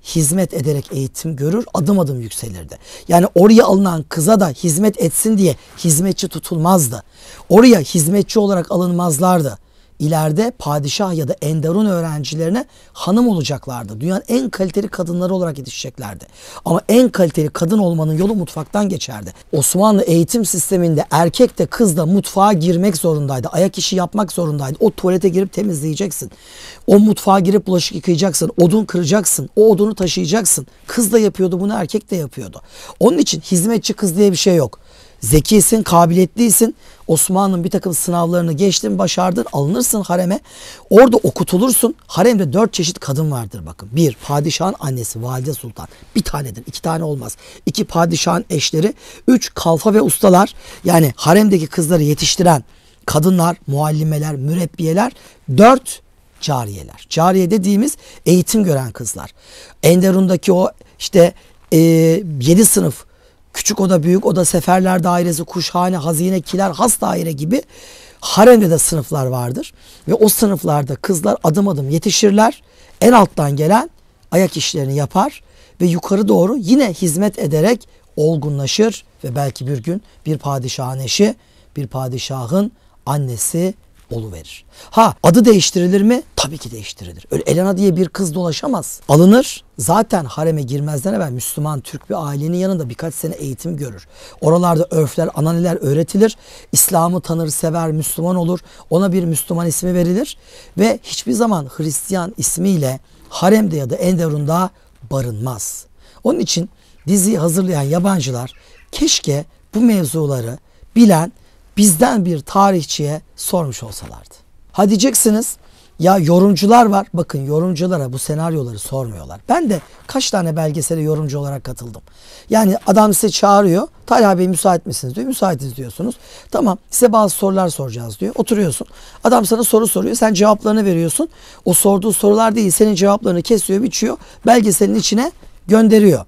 hizmet ederek eğitim görür, adım adım yükselirdi. Yani oraya alınan kıza da hizmet etsin diye hizmetçi tutulmazdı. Oraya hizmetçi olarak alınmazlardı. İleride padişah ya da enderun öğrencilerine hanım olacaklardı. Dünyanın en kaliteli kadınları olarak yetişeceklerdi. Ama en kaliteli kadın olmanın yolu mutfaktan geçerdi. Osmanlı eğitim sisteminde erkek de kız da mutfağa girmek zorundaydı. Ayak işi yapmak zorundaydı. O tuvalete girip temizleyeceksin. O mutfağa girip bulaşık yıkayacaksın. Odun kıracaksın. O odunu taşıyacaksın. Kız da yapıyordu bunu, erkek de yapıyordu. Onun için hizmetçi kız diye bir şey yok. Zekisin, kabiliyetliysin. Osmanlı'nın bir takım sınavlarını geçtin, başardın, alınırsın hareme. Orada okutulursun. Haremde 4 çeşit kadın vardır bakın. 1. Padişahın annesi, valide sultan. Bir tanedir, 2 tane olmaz. 2. Padişahın eşleri. 3. Kalfa ve ustalar. Yani haremdeki kızları yetiştiren kadınlar, muallimeler, mürebbiyeler. 4. Cariyeler. Cariye dediğimiz eğitim gören kızlar. Enderun'daki o işte 7 sınıf, küçük oda, büyük oda, seferler dairesi, kuşhane, hazine, kiler, has daire gibi haremde de sınıflar vardır. Ve o sınıflarda kızlar adım adım yetişirler. En alttan gelen ayak işlerini yapar ve yukarı doğru yine hizmet ederek olgunlaşır ve belki bir gün bir padişahın eşi, bir padişahın annesi oluverir. Ha, adı değiştirilir mi? Tabii ki değiştirilir. Öyle Elena diye bir kız dolaşamaz. Alınır. Zaten hareme girmezden evvel Müslüman Türk bir ailenin yanında birkaç sene eğitim görür. Oralarda örfler, ananeler öğretilir. İslam'ı tanır, sever, Müslüman olur. Ona bir Müslüman ismi verilir. Ve hiçbir zaman Hristiyan ismiyle haremde ya da enderunda barınmaz. Onun için diziyi hazırlayan yabancılar keşke bu mevzuları bilen bizden bir tarihçiye sormuş olsalardı. Ha diyeceksiniz ya yorumcular var. Bakın yorumculara bu senaryoları sormuyorlar. Ben de kaç tane belgesele yorumcu olarak katıldım. Yani adam size çağırıyor. Talha Bey müsait misiniz diyor. Müsaitiz diyorsunuz. Tamam size bazı sorular soracağız diyor. Oturuyorsun. Adam sana soru soruyor. Sen cevaplarını veriyorsun. O sorduğu sorular değil senin cevaplarını kesiyor, biçiyor. Belgeselin içine gönderiyor.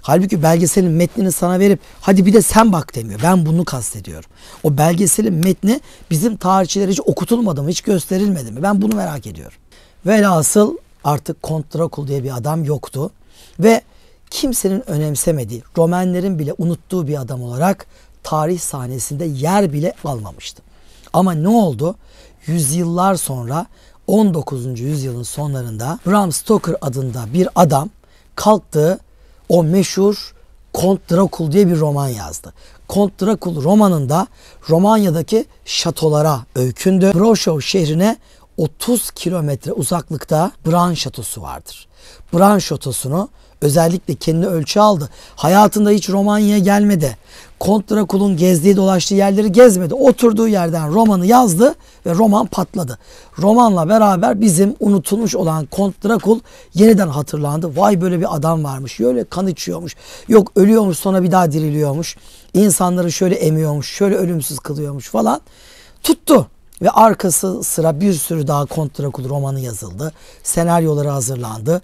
Halbuki belgeselin metnini sana verip hadi bir de sen bak demiyor. Ben bunu kastediyorum. O belgeselin metni bizim tarihçilere hiç okutulmadı mı? Hiç gösterilmedi mi? Ben bunu merak ediyorum. Velhasıl artık Kont Drakul diye bir adam yoktu. Ve kimsenin önemsemediği, Romenlerin bile unuttuğu bir adam olarak tarih sahnesinde yer bile almamıştı. Ama ne oldu? Yüzyıllar sonra 19. yüzyılın sonlarında Bram Stoker adında bir adam kalktı. O meşhur Kont Drakul diye bir roman yazdı. Kont Drakul romanında Romanya'daki şatolara öykündü. Brașov şehrine 30 kilometre uzaklıkta Bran şatosu vardır. Bran şatosunu özellikle kendine ölçü aldı. Hayatında hiç Romanya'ya gelmedi. Kont Drakul'un gezdiği dolaştığı yerleri gezmedi. Oturduğu yerden romanı yazdı ve roman patladı. Romanla beraber bizim unutulmuş olan Kont Drakul yeniden hatırlandı. Vay böyle bir adam varmış. Şöyle kan içiyormuş. Yok ölüyormuş sonra bir daha diriliyormuş. İnsanları şöyle emiyormuş. Şöyle ölümsüz kılıyormuş falan. Tuttu. Ve arkası sıra bir sürü daha Kont Drakul romanı yazıldı. Senaryoları hazırlandı.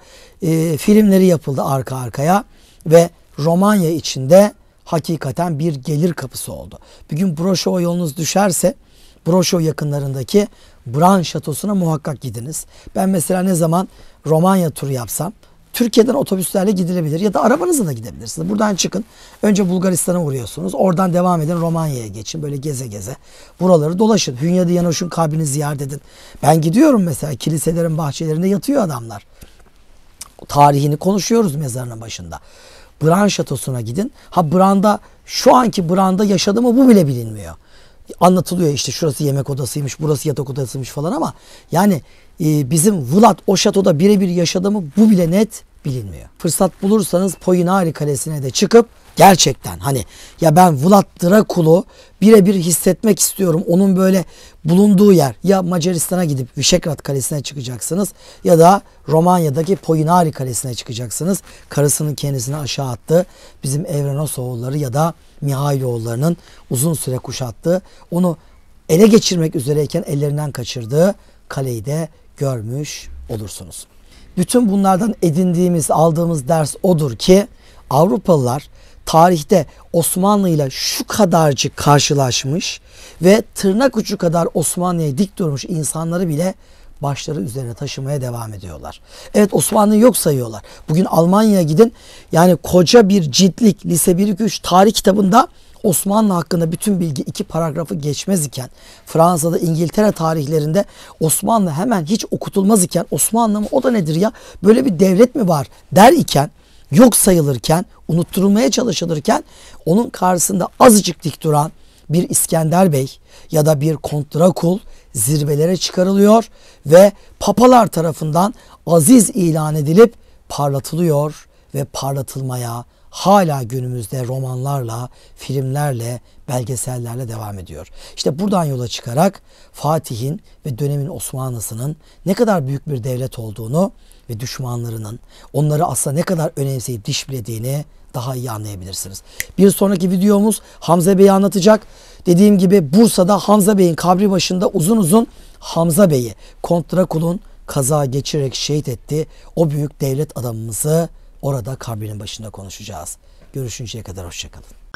Filmleri yapıldı arka arkaya. Ve Romanya içinde hakikaten bir gelir kapısı oldu. Bir gün Brașov'a yolunuz düşerse Broşov yakınlarındaki Bran Şatosu'na muhakkak gidiniz. Ben mesela ne zaman Romanya turu yapsam Türkiye'den otobüslerle gidilebilir ya da arabanızla da gidebilirsiniz. Buradan çıkın. Önce Bulgaristan'a uğruyorsunuz. Oradan devam edin. Romanya'ya geçin. Böyle geze geze. Buraları dolaşın. Hünyadı Yanoş'un kabrini ziyaret edin. Ben gidiyorum mesela. Kiliselerin bahçelerinde yatıyor adamlar. Tarihini konuşuyoruz mezarının başında. Bran Şatosu'na gidin. Ha Bran'da, şu anki Bran'da yaşadı mı bu bile bilinmiyor. Anlatılıyor işte şurası yemek odasıymış, burası yatak odasıymış falan ama yani bizim Vlad o şatoda birebir yaşadı mı bu bile net bilinmiyor. Fırsat bulursanız Poyinari Kalesi'ne de çıkıp gerçekten hani ya ben Vlad Dracul'u birebir hissetmek istiyorum. Onun böyle bulunduğu yer, ya Macaristan'a gidip Visegrad Kalesi'ne çıkacaksınız ya da Romanya'daki Poyinari Kalesi'ne çıkacaksınız. Karısının kendisini aşağı attığı bizim Evrenosoğulları ya da Mihailoğullarının uzun süre kuşattığı, onu ele geçirmek üzereyken ellerinden kaçırdığı kaleyi de görmüş olursunuz. Bütün bunlardan edindiğimiz, aldığımız ders odur ki Avrupalılar tarihte Osmanlı ile şu kadarcık karşılaşmış ve tırnak ucu kadar Osmanlı'ya dik durmuş insanları bile başları üzerine taşımaya devam ediyorlar. Evet, Osmanlı'yı yok sayıyorlar. Bugün Almanya'ya gidin, yani koca bir ciltlik lise 1-2-3 tarih kitabında Osmanlı hakkında bütün bilgi 2 paragrafı geçmez iken, Fransa'da, İngiltere tarihlerinde Osmanlı hemen hiç okutulmaz iken, Osmanlı mı o da nedir ya, böyle bir devlet mi var der iken, yok sayılırken, unutturulmaya çalışılırken onun karşısında azıcık dik duran bir İskender Bey ya da bir Kont Drakul zirvelere çıkarılıyor ve papalar tarafından aziz ilan edilip parlatılıyor ve parlatılmaya hala günümüzde romanlarla, filmlerle, belgesellerle devam ediyor. İşte buradan yola çıkarak Fatih'in ve dönemin Osmanlısı'nın ne kadar büyük bir devlet olduğunu ve düşmanlarının onları aslında ne kadar önemseyip dişlediğini daha iyi anlayabilirsiniz. Bir sonraki videomuz Hamza Bey'i anlatacak. Dediğim gibi Bursa'da Hamza Bey'in kabri başında uzun uzun Hamza Bey'i Kont Drakul'un kaza geçirerek şehit etti. O büyük devlet adamımızı orada kabrinin başında konuşacağız. Görüşünceye kadar hoşça kalın.